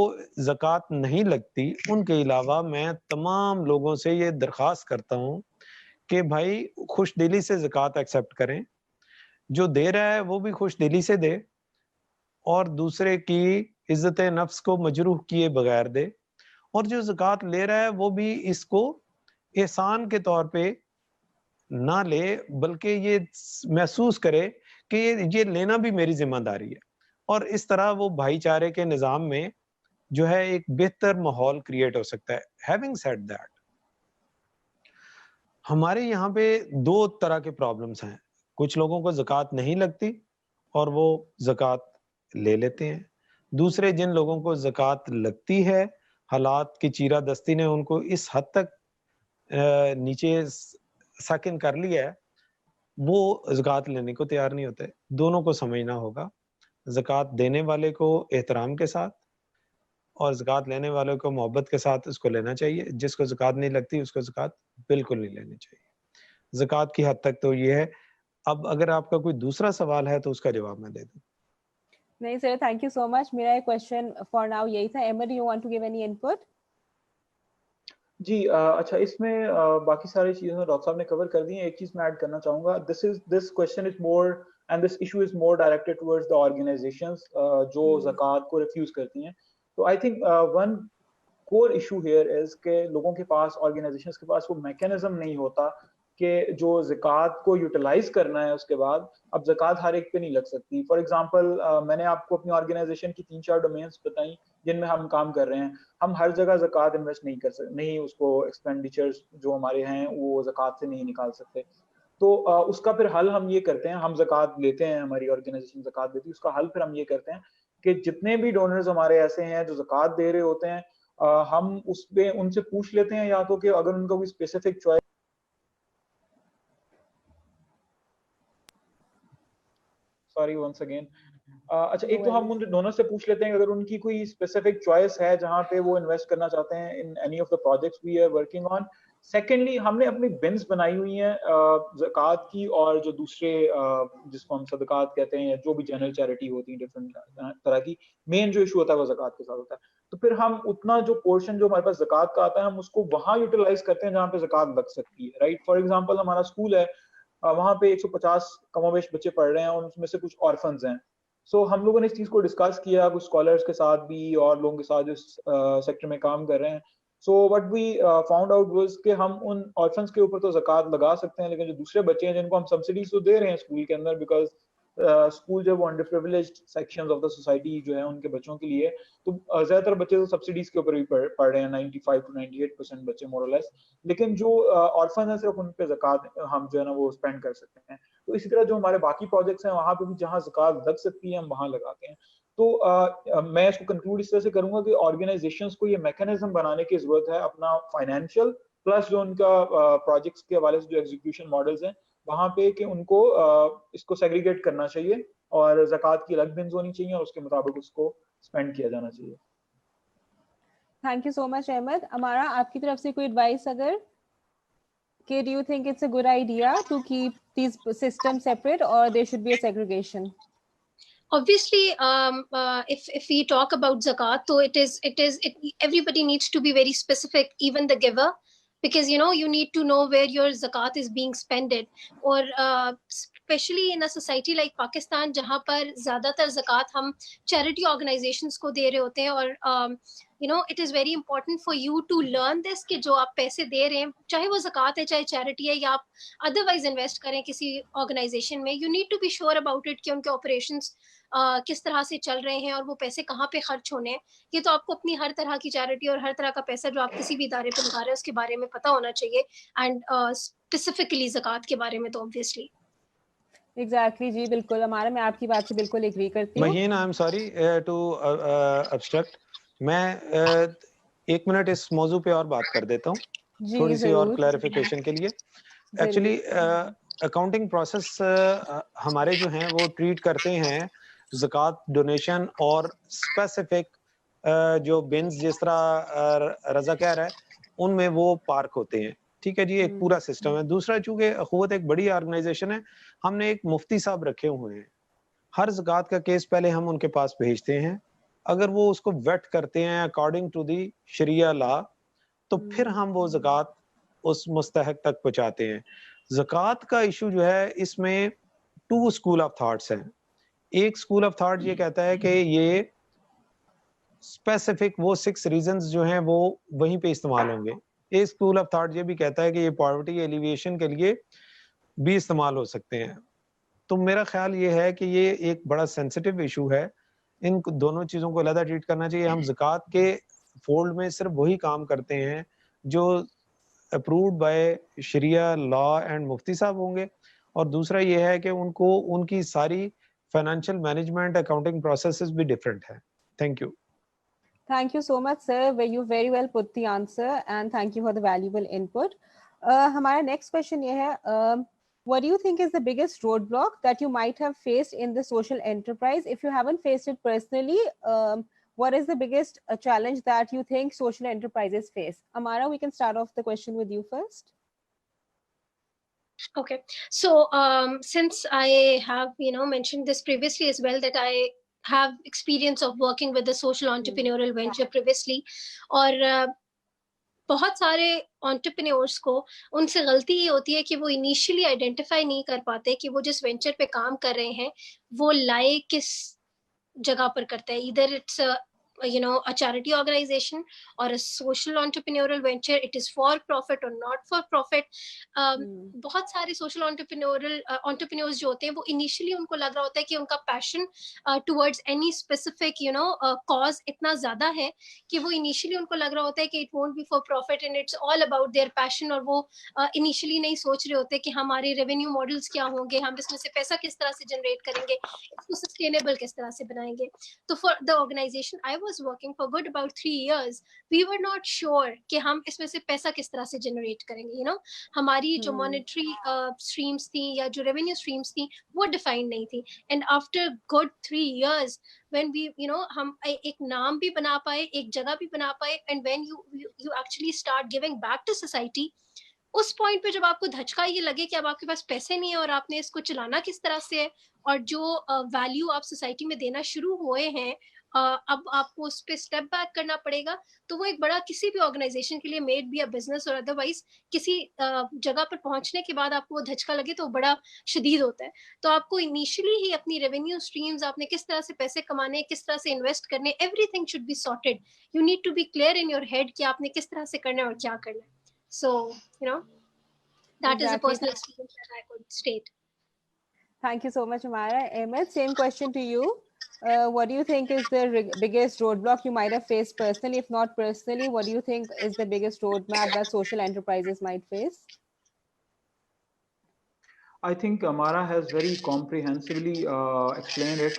زکوٰۃ نہیں لگتی, ان کے علاوہ میں تمام لوگوں سے یہ درخواست کرتا ہوں کہ بھائی خوش دلی سے زکوٰۃ ایکسیپٹ کریں. جو دے رہا ہے وہ بھی خوش دلی سے دے, اور دوسرے کی عزت نفس کو مجروح کیے بغیر دے, اور جو زکوٰۃ لے رہا ہے وہ بھی اس کو احسان کے طور پہ نہ لے, بلکہ یہ محسوس کرے کہ یہ لینا بھی میری ذمہ داری ہے. اور اس طرح وہ بھائی چارے کے نظام میں جو ہے ایک بہتر ماحول کریٹ ہو سکتا ہے. ہیونگ سیڈ دیٹ, ہمارے یہاں پہ دو طرح کے پرابلمس ہیں. کچھ لوگوں کو زکوٰۃ نہیں لگتی اور وہ زکوٰۃ لے لیتے ہیں. دوسرے جن لوگوں کو زکوٰۃ لگتی ہے, حالات کی چیرہ دستی نے ان کو اس حد تک نیچے ساکن کر لیا ہے, وہ زکوٰۃ لینے کو تیار نہیں ہوتے. دونوں کو سمجھنا ہوگا, زکوٰۃ دینے والے کو احترام کے ساتھ اور زکوٰۃ لینے والے کو محبت کے ساتھ اس کو لینا چاہیے. جس کو زکوٰۃ نہیں لگتی اس کو زکوٰۃ بالکل نہیں لینی چاہیے. زکوٰۃ کی حد تک تو یہ ہے. اب اگر آپ کا کوئی دوسرا سوال ہے تو اس کا جواب میں دے دوں. نہیں سر, تھینک یو سو مچ. میرا ایک کوشچن فار ناؤ یہی تھا. Ahmed, you want to give any input? جی اچھا, اس میں باقی ساری چیزیں ڈاکٹر صاحب نے کور کر دی ہیں. ایک چیز میں ایڈ کرنا چاہوں گا. This question is more and this issue is more directed towards the organizations جو زکوٰۃ کو ریفیوز کرتی ہیں. تو I think one core issue here is کہ لوگوں کے پاس, آرگنائزیشنز کے پاس وہ میکینزم نہیں ہوتا کہ جو زکوٰۃ کو یوٹیلائز کرنا ہے اس کے بعد. اب زکوٰۃ ہر ایک پہ نہیں لگ سکتی. فار ایگزامپل میں نے آپ کو اپنی آرگنائزیشن کی 3-4 ڈومینس بتائیں جن میں ہم کام کر رہے ہیں. ہم ہر جگہ زکوٰۃ انویسٹ نہیں کر سکتے, نہیں اس کو ایکسپینڈیچرز جو ہمارے ہیں وہ زکوٰۃ سے نہیں نکال سکتے. تو اس کا پھر حل ہم یہ کرتے ہیں, ہم زکوٰۃ لیتے ہیں, ہماری آرگنائزیشن زکوٰۃ دیتی ہے, اس کا حل پھر ہم یہ کرتے ہیں کہ جتنے بھی ڈونرز ہمارے ایسے ہیں جو زکوٰۃ دے رہے ہوتے ہیں, ہم اس پہ ان سے پوچھ لیتے ہیں, یا تو کہ اگر ان کا کوئی specific choice, sorry once again, اچھا ایک تو ہم ان ڈونر سے پوچھ لیتے ہیں اگر ان کی کوئی اسپیسیفک چوائس ہے جہاں پہ وہ انویسٹ کرنا چاہتے ہیں in any of the projects we are working on. Secondly, ہم نے اپنی بنس بنائی ہوئی ہیں زکوٰۃ کی, اور جو دوسرے جس کو ہم صدقات کہتے ہیں, یا جو بھی جنرل چیریٹی ہوتی ہیں ڈفرنٹ طرح کی, مین جو ایشو ہوتا ہے وہ زکوٰۃ کے ساتھ ہوتا ہے. تو پھر ہم اتنا جو پورشن جو ہمارے پاس زکوٰۃ کا آتا ہے, ہم اس کو وہاں یوٹیلائز کرتے ہیں جہاں پہ زکوٰۃ لگ سکتی ہے, رائٹ. فار ایگزامپل ہمارا اسکول ہے, وہاں پہ 150 کم و بیش بچے پڑھ رہے ہیں, اور اس میں سے کچھ آرفنز ہیں. سو ہم لوگوں نے اس چیز کو ڈسکس کیا کچھ اسکالرس کے ساتھ بھی اور لوگوں کے ساتھ جو سیکٹر میں کام کر رہے ہیں. So what we found out was کہ ہم ان آرفنس کے اوپر تو زکوٰۃ لگا سکتے ہیں, لیکن جو دوسرے بچے ہیں جن کو ہم سبسڈیز تو دے رہے ہیں اسکول کے اندر, بیکاز اسکول جو وہ under privileged sections of the society جو ہے ان کے بچوں کے لیے, تو زیادہ تر بچے تو سبسڈیز کے اوپر بھی پڑھ رہے ہیں, 95 to 98% بچے مور اور لیس. لیکن جو آرفنز ہیں صرف ان پہ زکوٰۃ ہم جو ہے نا وہ اسپینڈ کر سکتے ہیں. تو اسی طرح جو ہمارے باقی پروجیکٹس ہیں وہاں پہ بھی جہاں زکوٰۃ لگ سکتی ہے ہم وہاں لگاتے ہیں. تو میں اس کو کنکلوڈ اس طرح سے کروں گا کہ آرگنائزیشنز کو یہ میکینزم بنانے کی ضرورت ہے, اپنا فائنینشیل پلس جو ان کا پروجیکٹس کے حوالے سے جو ایگزیکیوشن ماڈلز ہیں وہاں پہ, کہ ان کو اس کو سیگریگیٹ کرنا چاہیے, اور زکوٰۃ کی الگ بنز ہونی چاہیے, اور اس کے مطابق اس کو اسپینڈ کیا جانا چاہیے. تھینک یو سو مچ احمد. ہمارا آپ کی طرف سے کوئی ایڈوائس اگر کہ do you think it's a good idea to keep these systems separate or there should be a segregation? Obviously, if we talk about zakat, so everybody needs to be very specific, even the giver, because you need to know where your zakat is being spent. Or especially in a society like Pakistan, jahan par zyadatar zakat hum charity organizations ko de rahe hote hain, اور it is very important for you to learn this کہ جو آپ پیسے دے رہے ہیں, چاہے وہ زکوٰۃ ہے, چاہے چیریٹی ہے, یا آپ ادروائز انویسٹ کریں کسی آرگنائزیشن میں, you need to be sure about it کہ ان کے آپریشنس کس طرح سے چل رہے ہیں اور وہ پیسے کہاں پہ خرچ ہونے ہیں. یہ تو آپ کو اپنی ہر طرح کی چیریٹی اور ہر طرح کا پیسہ جو آپ کسی بھی ادارے پہ لگا رہے ہیں اس کے بارے میں پتہ ہونا چاہیے, اینڈ اسپیسیفکلی زکوٰۃ کے بارے میں تو obviously. ایگزیکٹلی جی, بالکل ہمارا, میں آپ کی بات سے بالکل ایگری کرتی ہوں. مہین, I am sorry to abstract, میں 1 منٹ اس موضوع پہ اور بات کر دیتا ہوں جی تھوڑی سی اور ضرور کلیریفیکیشن کے لیے. ایکچولی اکاؤنٹنگ پروسیس ہمارے جو ہیں وہ ٹریٹ کرتے ہیں زکوٰۃ, ڈونیشن اور اسپیسیفک جو بنز جس طرح رضا کہہ رہا ہے ان میں وہ پارک ہوتے ہیں. ٹھیک ہے جی, ایک پورا سسٹم ہے. دوسرا چونکہ اخوت ایک بڑی آرگنائزیشن ہے, ہم نے ایک مفتی صاحب رکھے ہوئے ہیں. ہر زکوٰۃ کا کیس پہلے ہم ان کے پاس بھیجتے ہیں, اگر وہ اس کو ویٹ کرتے ہیں اکارڈنگ ٹو دی شریعہ لا تو پھر ہم وہ زکوٰۃ اس مستحق تک پہنچاتے ہیں. زکوٰۃ کا ایشو جو ہے اس میں 2 اسکول آف تھاٹس ہیں. ایک اسکول آف تھاٹ یہ کہتا ہے کہ یہ اسپیسیفک وہ 6 ریزنز جو ہیں وہ وہیں پہ استعمال ہوں گے. ایک اسکول آف تھاٹ یہ بھی کہتا ہے کہ یہ پاورٹی ایلیویشن کے لیے بھی استعمال ہو سکتے ہیں. تو میرا خیال یہ ہے کہ یہ ایک بڑا سینسٹیو ایشو ہے, ان دونوں چیزوں کو علیحدہ ٹریٹ کرنا چاہیے. ہم زکوٰۃ کے فولڈ میں صرف وہی کام کرتے ہیں جو approved by Shariah law and مفتی صاحب ہوں گے, اور دوسرا یہ ہے کہ ان کو ان کی ساری فائنینشیل مینجمنٹ اکاؤنٹنگ پروسیسز بھی ڈفرینٹ ہے. Thank you. Thank you so much, sir. You very well put the answer, and thank you for the valuable input. ہمارا next question یہ ہے, what do you think is the biggest roadblock that you might have faced in the social enterprise? If you haven't faced it personally, what is the biggest challenge that you think social enterprises face? Amara, we can start off the question with you first. Okay, so since I have mentioned this previously as well, that I have experience of working with the social entrepreneurial venture previously, اور بہت سارے entrepreneurs کو ان سے غلطی یہ ہوتی ہے کہ وہ انیشیلی آئیڈینٹیفائی نہیں کر پاتے کہ وہ جس وینچر پہ کام کر رہے ہیں وہ لائے کس جگہ پر کرتا ہے. either it's a charity organization or a social entrepreneurial venture, it is for profit or not for profit. بہت سارے social entrepreneurs جو ہوتے ہیں وہ initially ان کو لگ رہا ہوتا ہے کہ ان کا passion towards any specific cause اتنا زیادہ ہے کہ وہ initially ان کو لگ رہا ہوتا ہے کہ it won't be for profit and it's all about their passion, اور وہ initially نہیں سوچ رہے ہوتے کہ ہمارے revenue models کیا ہوں گے, ہم اس میں سے پیسہ کس طرح سے generate کریں گے, اس کو sustainable کس طرح سے بنائیں گے. تو for the organization I was working for good about 3 years, we were not sure کہ ہم اس میں سے پیسہ کس طرح سے جنریٹ کریں گے. ہماری جو مانیٹری اسٹریمس تھیں یا جو ریونیو اسٹریمس تھیں وہ ڈیفائنڈ نہیں تھی. And after good 3 years when we ہم ایک نام بھی بنا پائے, ایک جگہ بھی بنا پائے, and when you actually start giving back to society, اس پوائنٹ پہ جب آپ کو دھچکا یہ لگے کہ اب آپ کے پاس پیسے نہیں ہیں اور آپ نے اس کو چلانا کس طرح سے ہے, اور جو ویلیو آپ سوسائٹی میں دینا شروع ہوئے ہیں اب آپ کو اس پہ اسٹیپ بیک کرنا پڑے گا, تو وہ ایک بڑا کسی بھی آرگنائزیشن کے لیے میڈ بی اے بزنس اور ادروائز کسی جگہ پر پہنچنے کے بعد آپ کو وہ دھچکا لگے تو وہ بڑا شدید ہوتا ہے. تو آپ کو انیشلی ہی اپنی ریونیو اسٹریمز, آپ نے کس طرح سے پیسے کمانے, کس طرح سے انویسٹ کرنے, everything should be sorted. You need to be clear in your head کہ آپ نے کس طرح سے کرنا ہے اور کیا کرنا ہے. So that is a personal experience that I could state. Thank you so much, Amara. Ahmed, same question to you. What do you think is the biggest roadblock you might have faced personally? If not personally, what do you think is the biggest roadmap that social enterprises might face? I think Amara has very comprehensively explained it.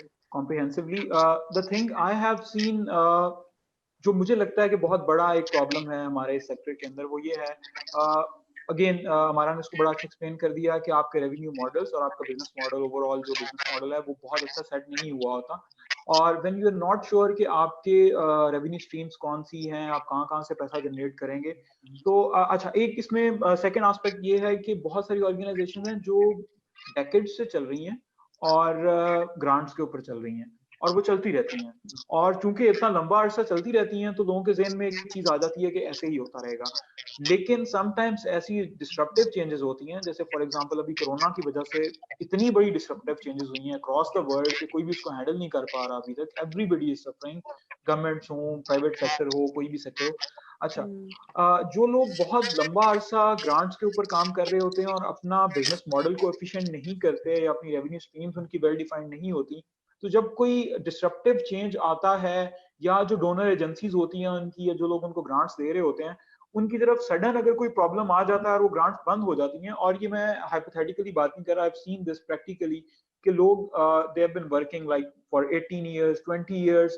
The thing I have seen, جو مجھے لگتا ہے کہ بہت بڑا ایک problem ہے ہمارے اس سیکٹر کے اندر, وہ یہ ہے, اگین ہمارا نے اس کو بڑا اچھا ایکسپلین کر دیا کہ آپ کے ریونیو ماڈلس اور آپ کا بزنس ماڈل, اوور آل جو بزنس ماڈل ہے وہ بہت اچھا سیٹ نہیں ہوا ہوتا. اور when you are not sure کہ آپ کے ریونیو اسٹریمس کون سی ہیں, آپ کہاں کہاں سے پیسہ جنریٹ کریں گے. تو اچھا, ایک اس میں سیکنڈ آسپیکٹ یہ ہے کہ بہت ساری آرگنائزیشن ہیں جو ڈیکیڈ سے چل رہی ہیں اور گرانٹس کے اوپر چل رہی ہیں, اور وہ چلتی رہتی ہیں, اور چونکہ اتنا لمبا عرصہ چلتی رہتی ہیں تو لوگوں کے ذہن میں ایک چیز آ جاتی ہے کہ ایسے ہی ہوتا رہے گا. لیکن سم ٹائمس ایسی ڈسرپٹیو چینجز ہوتی ہیں, جیسے فار ایگزامپل ابھی کورونا کی وجہ سے اتنی بڑی ڈسرپٹیو چینجز ہوئی ہیں اکراس دا ورلڈ کہ کوئی بھی اس کو ہینڈل نہیں کر پا رہا ابھی تک. Everybody is suffering, governments ہوں, پرائیویٹ سیکٹر ہو, کوئی بھی سیکٹر ہو. اچھا, جو لوگ بہت لمبا عرصہ گرانٹس کے اوپر کام کر رہے ہوتے ہیں اور اپنا بزنس ماڈل کو ایفیشینٹ نہیں کرتے, یا اپنی ریونیو اسٹریمز ان کی ویل ڈیفائنڈ نہیں ہوتی, تو جب کوئی ڈسرپٹیو چینج آتا ہے, یا جو ڈونر ایجنسیز ہوتی ہیں ان کی, یا جو لوگ ان کو گرانٹس دے رہے ہوتے ہیں, ان کی طرف سڈن اگر کوئی پرابلم آ جاتا ہے اور وہ گرانٹس بند ہو جاتی ہیں, اور یہ میں ہائپوتھیٹیکلی بات نہیں کر رہا, I've seen this practically, کہ لوگ they have been working like for 18 years 20 years,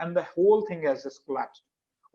and the whole thing has just collapsed.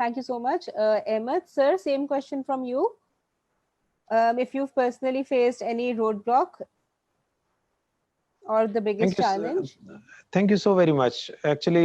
Thank you so much. Ahmed, sir, same question from you. If you've personally faced any roadblock or the biggest challenge? Thank you so very much. Actually,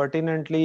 pertinently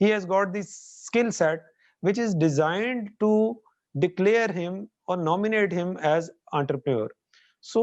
He has got this skill set which is designed to declare him or nominate him as entrepreneur. So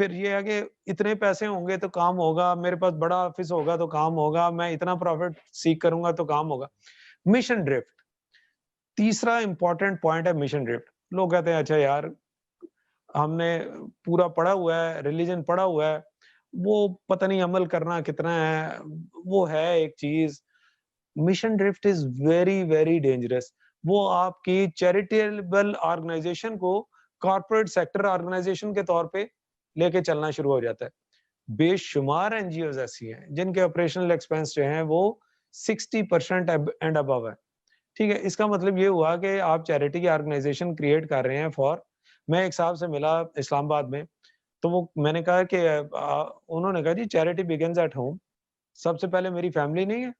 پھر یہ ہے کہ اتنے پیسے ہوں گے تو کام ہوگا, میرے پاس بڑا آفس ہوگا تو کام ہوگا, میں اتنا پروفٹ سیکھ کروں گا تو کام ہوگا. مشن ڈرفٹ تیسرا امپورٹنٹ پوائنٹ ہے, مشن ڈرفٹ. لوگ کہتے ہیں اچھا یار ہم نے پورا پڑھا ہوا ہے, ریلیجن پڑھا ہوا ہے, وہ پتہ نہیں عمل کرنا کتنا ہے, وہ ہے ایک چیز. Mission drift is very very dangerous. وہ آپ کی چیریٹیبل آرگنائزیشن کو کارپوریٹ سیکٹر آرگنائزیشن کے طور پہ لے کے چلنا شروع ہو جاتا ہے. بے شمار این جی اوز ایسی ہیں جن کے آپریشنل ایکسپینس جو ہیں وہ 60% اینڈ ابو ہے. ٹھیک ہے, اس کا مطلب یہ ہوا کہ آپ چیریٹی کی آرگنائزیشن کریٹ کر رہے ہیں فار. میں ایک صاحب سے ملا اسلام آباد میں, تو وہ میں نے کہا کہ انہوں نے کہا جی چیریٹی بگنز ایٹ ہوم. سب سے پہلے میری فیملی نہیں ہے,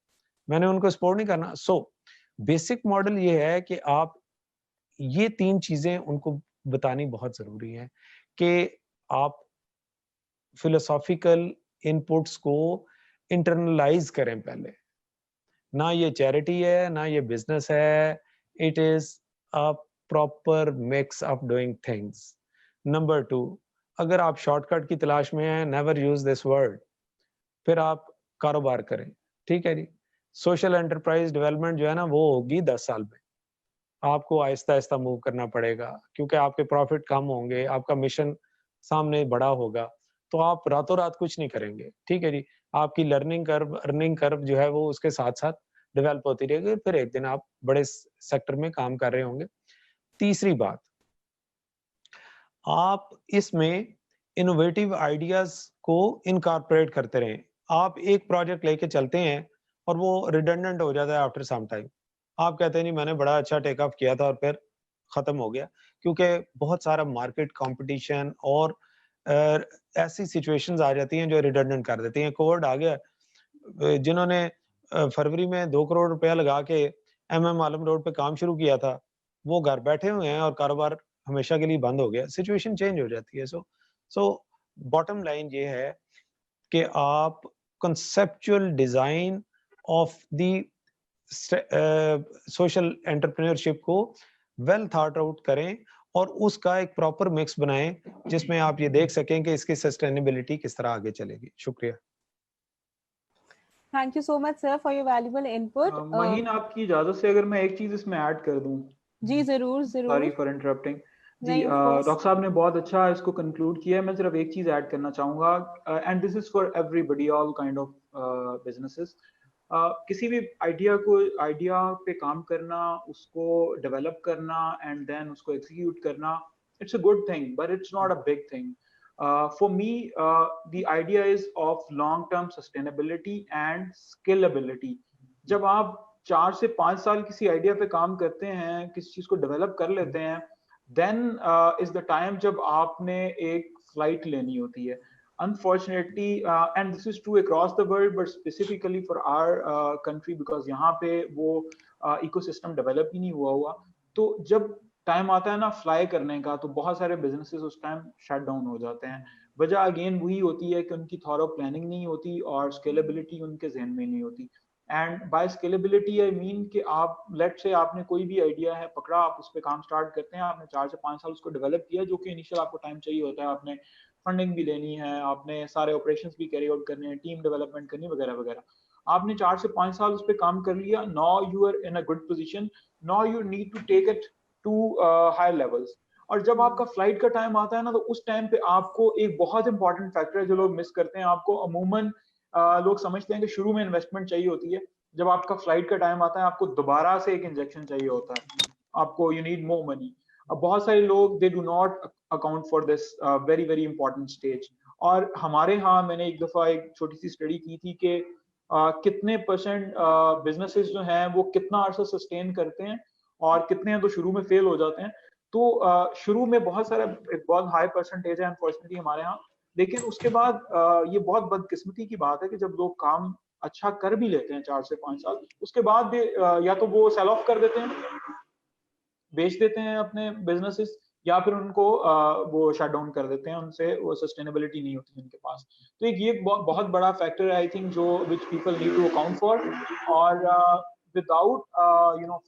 میں نے ان کو سپورٹ نہیں کرنا. سو بیسک ماڈل یہ ہے کہ آپ یہ 3 چیزیں ان کو بتانی بہت ضروری ہے کہ آپ فلسافیکل انپٹس کو انٹرنلائز کریں پہلے. نہ یہ چیریٹی ہے نہ یہ بزنس ہے, it is a proper mix of doing things. Number 2, اگر آپ شارٹ کٹ کی تلاش میں ہیں, never use this word. پھر آپ کاروبار کریں. ٹھیک ہے جی, سوشل انٹرپرائز ڈیولپمنٹ جو ہے نا وہ ہوگی 10 سال میں. آپ کو آہستہ آہستہ موو کرنا پڑے گا کیونکہ آپ کے پروفٹ کم ہوں گے, آپ کا مشن سامنے بڑا ہوگا, تو آپ راتوں رات کچھ نہیں کریں گے. ٹھیک ہے جی, آپ کی لرننگ کرو ارننگ کرو جو ہے وہ اس کے ساتھ ساتھ ڈیولپ ہوتی رہے گی, پھر ایک دن آپ بڑے سیکٹر میں کام کر رہے ہوں گے. تیسری بات, آپ اس میں انوویٹیو آئیڈیاز کو انکارپوریٹ کرتے رہیں. آپ ایک پروجیکٹ لے کے چلتے ہیں اور وہ ریڈنڈنٹ ہو جاتا ہے آفٹر سم ٹائم. آپ کہتے ہیں نہیں میں نے بڑا اچھا ٹیک آف کیا تھا اور پھر ختم ہو گیا, کیونکہ بہت سارا مارکیٹ کمپٹیشن اور ایسی سچویشنز آ جاتی ہیں جو ریڈنڈنٹ کر دیتی ہیں. کووڈ آ گیا, جنہوں نے فروری میں 2 کروڑ روپیہ لگا کے ایم عالم روڈ پہ کام شروع کیا تھا, وہ گھر بیٹھے ہوئے ہیں اور کاروبار ہمیشہ کے لیے بند ہو گیا. سچویشن چینج ہو جاتی ہے. سو باٹم لائن یہ ہے کہ آپ conceptual design of the social entrepreneurship کو ویل تھاٹ آؤٹ کریں اور اس کا ایک پراپر مکس بنائیں جس میں آپ یہ دیکھ سکیں کہ اس کی سسٹینیبلٹی کس طرح آگے چلے گی. شکریہ. Thank you so much, sir, for your valuable input. مہین, آپ کی اجازت سے اگر میں ایک چیز اس میں ایڈ کر دوں. جی ضرور ضرور. Sorry for interrupting. جی ڈاکٹر صاحب نے بہت اچھا اس کو کنکلوڈ کیا ہے. میں صرف ایک چیز ایڈ کرنا چاہوں گا, and this is for everybody, all kind of businesses. کسی بھی آئیڈیا پہ کام کرنا, اس کو ڈیولپ کرنا اینڈ دین اس کو ایگزیکیوٹ کرنا, it's a good thing but it's not a big thing. For me, the idea is of long-term sustainability and scalability. جب آپ 4 سے 5 سال کسی آئیڈیا پہ کام کرتے ہیں, کسی چیز کو ڈیولپ کر لیتے ہیں, then is the time جب آپ نے ایک فلائٹ لینی ہوتی ہے. Unfortunately, and this is true across the world, but specifically for our country, because یہاں پہ وہ ecosystem develop ہی نہیں ہوا. تو جب ٹائم آتا ہے نا فلائی کرنے کا, تو بہت سارے بزنسز اس ٹائم شٹ ڈاؤن ہو جاتے ہیں. وجہ اگین وہی ہوتی ہے کہ ان کی تھورو پلاننگ نہیں ہوتی اور اسکیلیبلٹی ان کے ذہن میں نہیں ہوتی. اینڈ بائی اسکیلیبلٹی آئی مین کہ آپ لیٹ سے آپ نے کوئی بھی آئیڈیا ہے پکڑا, آپ اس پہ کام اسٹارٹ کرتے ہیں, آپ نے 4 سے 5 سال اس کو ڈیولپ کیا, جو کہ انیشیل آپ کو ٹائم چاہیے ہوتا ہے, آپ نے فنڈنگ بھی لینی ہے, آپ نے سارے آپریشنس بھی کیری آؤٹ کرنے ہیں, ٹیم ڈیولپمنٹ کرنی وغیرہ وغیرہ. آپ نے 4 سے 5 سال اس پہ کام کر لیا. Now you are in a good position, now you need to take it to high levels. اور جب آپ کا فلائٹ کا ٹائم آتا ہے نا, تو اس ٹائم پہ آپ کو ایک بہت امپورٹنٹ فیکٹر ہے جو لوگ مس کرتے ہیں. آپ کو عموماً لوگ سمجھتے ہیں کہ شروع میں انویسٹمنٹ چاہیے ہوتی ہے. جب آپ کا فلائٹ کا ٹائم آتا ہے, آپ کو دوبارہ سے ایک انجیکشن چاہیے ہوتا ہے, آپ کو یو نیڈ مور منی. اب بہت سارے لوگ they do not account for this very very important stage. اور ہمارے ہاں میں نے ایک دفعہ ایک چھوٹی سی اسٹڈی کی تھی کہ کتنے پرسینٹ بزنسز جو ہیں وہ کتنا عرصہ سسٹین کرتے ہیں اور کتنے ہیں تو شروع میں فیل ہو جاتے ہیں. تو شروع میں بہت سارا بہت ہائی پرسنٹیج ہے انفارچونیٹلی ہمارے ہاں, لیکن اس کے بعد یہ بہت بدقسمتی کی بات ہے کہ جب لوگ کام اچھا کر بھی لیتے ہیں 4 سے 5 سال, اس کے بعد بھی یا تو وہ سیل آف کر دیتے ہیں, بیچ دیتے ہیں اپنے بزنسز, یا پھر ان کو وہ شٹ ڈاؤن کر دیتے ہیں, ان سے وہ سسٹینیبلٹی نہیں ہوتی ان کے پاس. تو ایک یہ بہت بڑا فیکٹر ہے آئی تھنک جو which people need to account for. اور without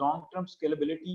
long term scalability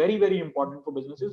very important for businesses.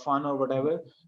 fun or whatever,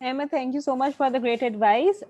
Emma, thank you so much for the great advice.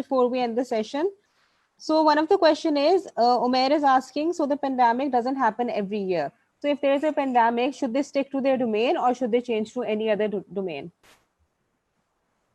before we end the session. So one of the question is, Umair is asking, so the pandemic doesn't happen every year. So if there is a pandemic, should they stick to their domain or should they change to any other domain?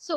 So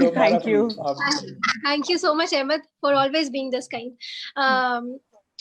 So Thank you. Thank you so much Ahmed for always being this kind.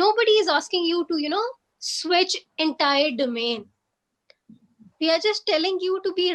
nobody is asking you to switch entire domain. We are just telling you to be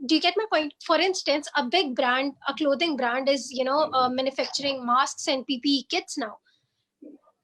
Do you get my point? For instance, a big brand, a clothing brand is manufacturing masks and PPE kits now.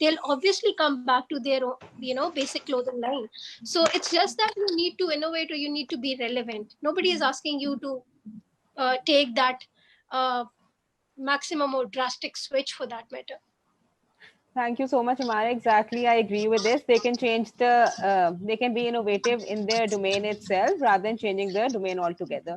They'll obviously come back to their basic clothing line. So it's just that you need to innovate or you need to be relevant. Nobody is asking you to take that maximum or drastic switch for that matter. Thank you so much, Amara. Exactly, I agree with this. They can change they can be innovative in their domain itself rather than changing the domain altogether.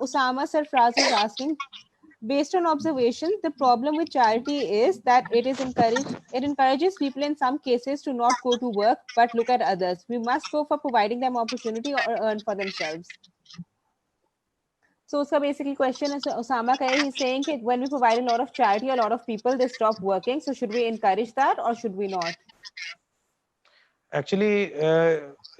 Usama Sarfraz is asking, based on observation, the problem with charity is that it encourages people in some cases to not go to work but look at others. We must go for providing them opportunity or earn for themselves. So uska basically question is, Osama Kai, he's saying that when we provide a lot of charity, a lot of people, they stop working. So should we encourage that or should we not? Actually,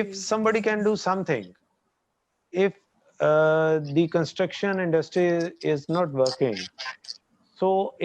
If somebody can do something, if the construction industry is not working, so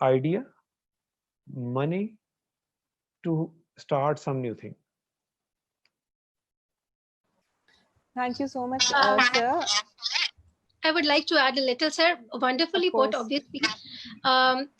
idea, money to start some new thing. Thank you so much, sir. I would like to add a little, sir. Wonderfully Of put, course. obviously.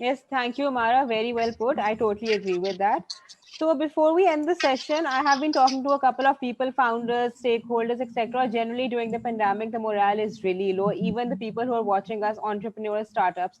Yes, thank you, Amara. Very well put. I totally agree with that. So before we end the session, I have been talking to a couple of people, founders, stakeholders, etc. Generally, during the pandemic, the morale is really low. Even the people who are watching us, entrepreneurs, startups.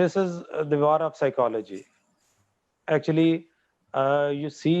This is the war of psychology. Actually, you see,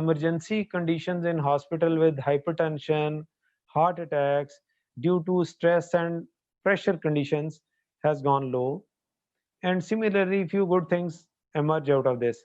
emergency conditions in hospital with hypertension, heart attacks due to stress and pressure conditions has gone low. And similarly, few good things emerge out of this.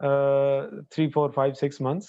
3, 4, 5, 6 months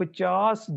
50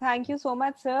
Thank you so much, sir.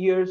years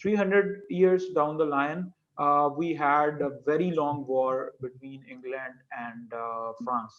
300 years down the line, we had a very long war between England and France.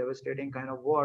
devastating kind of war,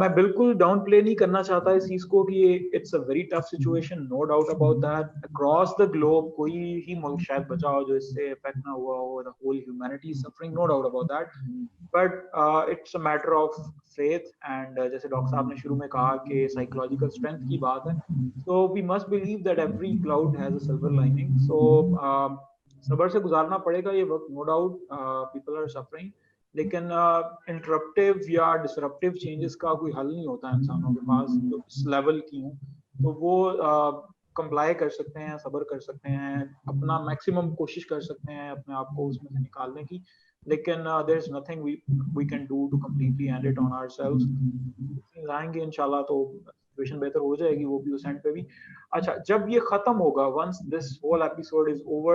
میں بالکل down پلے نہیں کرنا چاہتا اس چیز کو کہ it's a very tough situation, no doubt about that. Across the globe کوئی ہی ملک شاید بچا ہو جو اس سے افیکٹ نہ ہوا ہو, the whole humanity is suffering, no doubt about that, but it's a matter of faith and جیسے ڈاکٹر صاحب نے شروع میں کہا کہ سائیکولوجیکل اسٹرینتھ کی بات ہے, so we must believe that every cloud has a silver lining. So صبر سے گزارنا پڑے گا یہ وقت, no doubt people are suffering, لیکن انٹرپٹیو یا ڈسرپٹیو چینجز کا کوئی حل نہیں ہوتا انسانوں کے پاس جو اس لیول کی ہوں, تو وہ کمپلائی کر سکتے ہیں, صبر کر سکتے ہیں, اپنا میکسیمم کوشش کر سکتے ہیں اپنے آپ کو اس میں سے نکالنے کی, لیکن there is nothing we can do to completely end it on ourselves. آئیں گے انشاءاللہ تو سچویشن بہتر ہو جائے گی, وہ بھی اس اینڈ پہ بھی. اچھا, جب یہ ختم ہوگا, once this whole episode is over,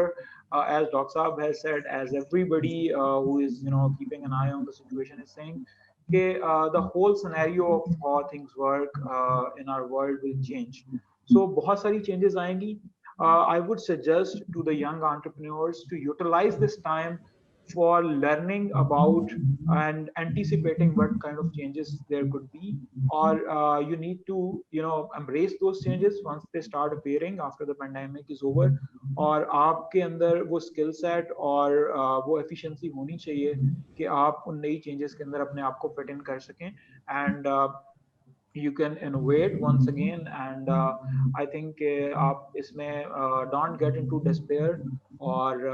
as Dr. Saab has said, as everybody who is keeping an eye on the situation is saying, the whole scenario of how things work in our world will change. So بہت ساری changes آئیں گی. I would suggest to the young entrepreneurs to utilize this time for learning about and anticipating what kind of changes there could be, or you need to embrace those changes once they start appearing after the pandemic is over. اور آپ کے اندر وہ skill set اور وہ efficiency ہونی چاہیے کہ آپ ان نئی چینجز کے اندر اپنے آپ کو فٹ ان کر سکیں, and you can innovate once again. And I think آپ اس میں don't get into despair اور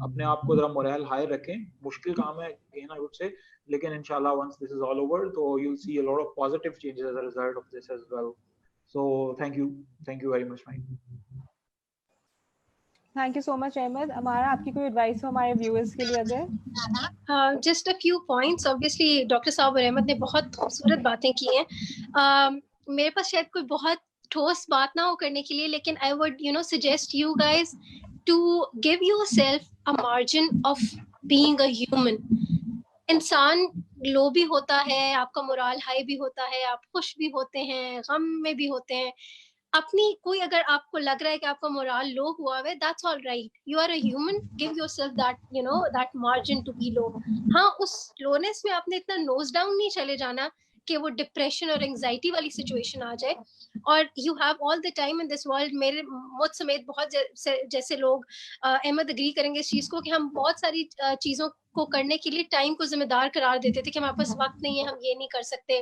اپنے آپ کو ذرا morale high رکھیں. مشکل کام ہے again I would say, لیکن انشاءاللہ once this is all over so you'll see a lot of positive changes as a result of this as well. So thank you very much Mike. Thank you so much Ahmed. Amara, آپ کی کوئی advice ہو ہمارے viewers کے لیے اگر؟ Just a few points. Obviously doctor صاحب اور احمد نے بہت خوبصورت باتیں کی ہیں. میرے پاس شاید کوئی بہت ٹھوس بات نہ ہو کرنے کے لیے, لیکن I would suggest you guys to give yourself a margin of being a human. انسان لو بھی ہوتا ہے, آپ کا مورال ہائی بھی ہوتا ہے, آپ خوش بھی ہوتے ہیں, غم میں بھی ہوتے ہیں. اپنی کوئی اگر آپ کو لگ رہا ہے کہ آپ کا مورال لو ہوا ہے, that's all right, you are a human, give yourself that that margin to be low. ہاں, اس لونیس میں آپ نے اتنا نوز ڈاؤن نہیں چلے جانا کہ وہ ڈپریشن اور انگزائٹی والی سچویشن آ جائے. اور you have all the time in this world. میرے مجھ سمیت بہت جیسے لوگ, احمد اگری کریں گے اس چیز کو, کہ ہم بہت ساری چیزوں کو کرنے کے لیے ٹائم کو ذمہ دار قرار دیتے تھے کہ ہمارے پاس وقت نہیں ہے, ہم یہ نہیں کر سکتے,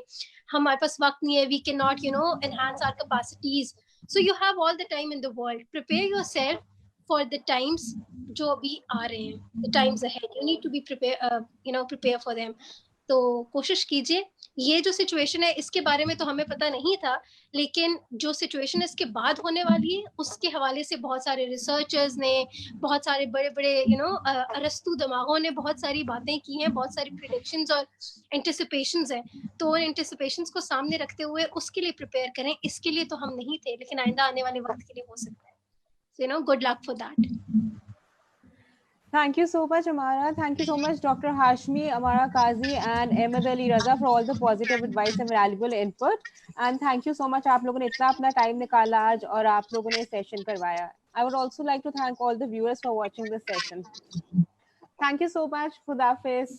ہمارے پاس وقت نہیں ہے, we can not enhance our capacities. So you have all the time in the world. Prepare yourself for the times جو ابھی آ رہے ہیں, the times ahead. You need to be prepare for them. تو کوشش کیجیے. یہ جو سچویشن ہے اس کے بارے میں تو ہمیں پتہ نہیں تھا, لیکن جو سچویشن اس کے بعد ہونے والی ہے اس کے حوالے سے بہت سارے ریسرچرز نے, بہت سارے بڑے بڑے ارسطو دماغوں نے بہت ساری باتیں کی ہیں, بہت ساری پریڈکشنز اور انٹیسپیشنز ہیں. تو ان انٹیسپیشنز کو سامنے رکھتے ہوئے اس کے لیے پریپیئر کریں. اس کے لیے تو ہم نہیں تھے, لیکن آئندہ آنے والے وقت کے لیے ہو سکتا ہے. So good luck for that. Thank you so much, Amara. Thank you so much, Dr. Hashmi, Amara Qazi, and Ahmed Ali Raza for all the positive advice and valuable input. And thank you so much. آپ لوگوں نے اتنا اپنا time نکالا آج اور آپ لوگوں نے سیشن کروایا. I would also like to thank all the viewers for watching this session. Thank you so much. Khuda Hafiz.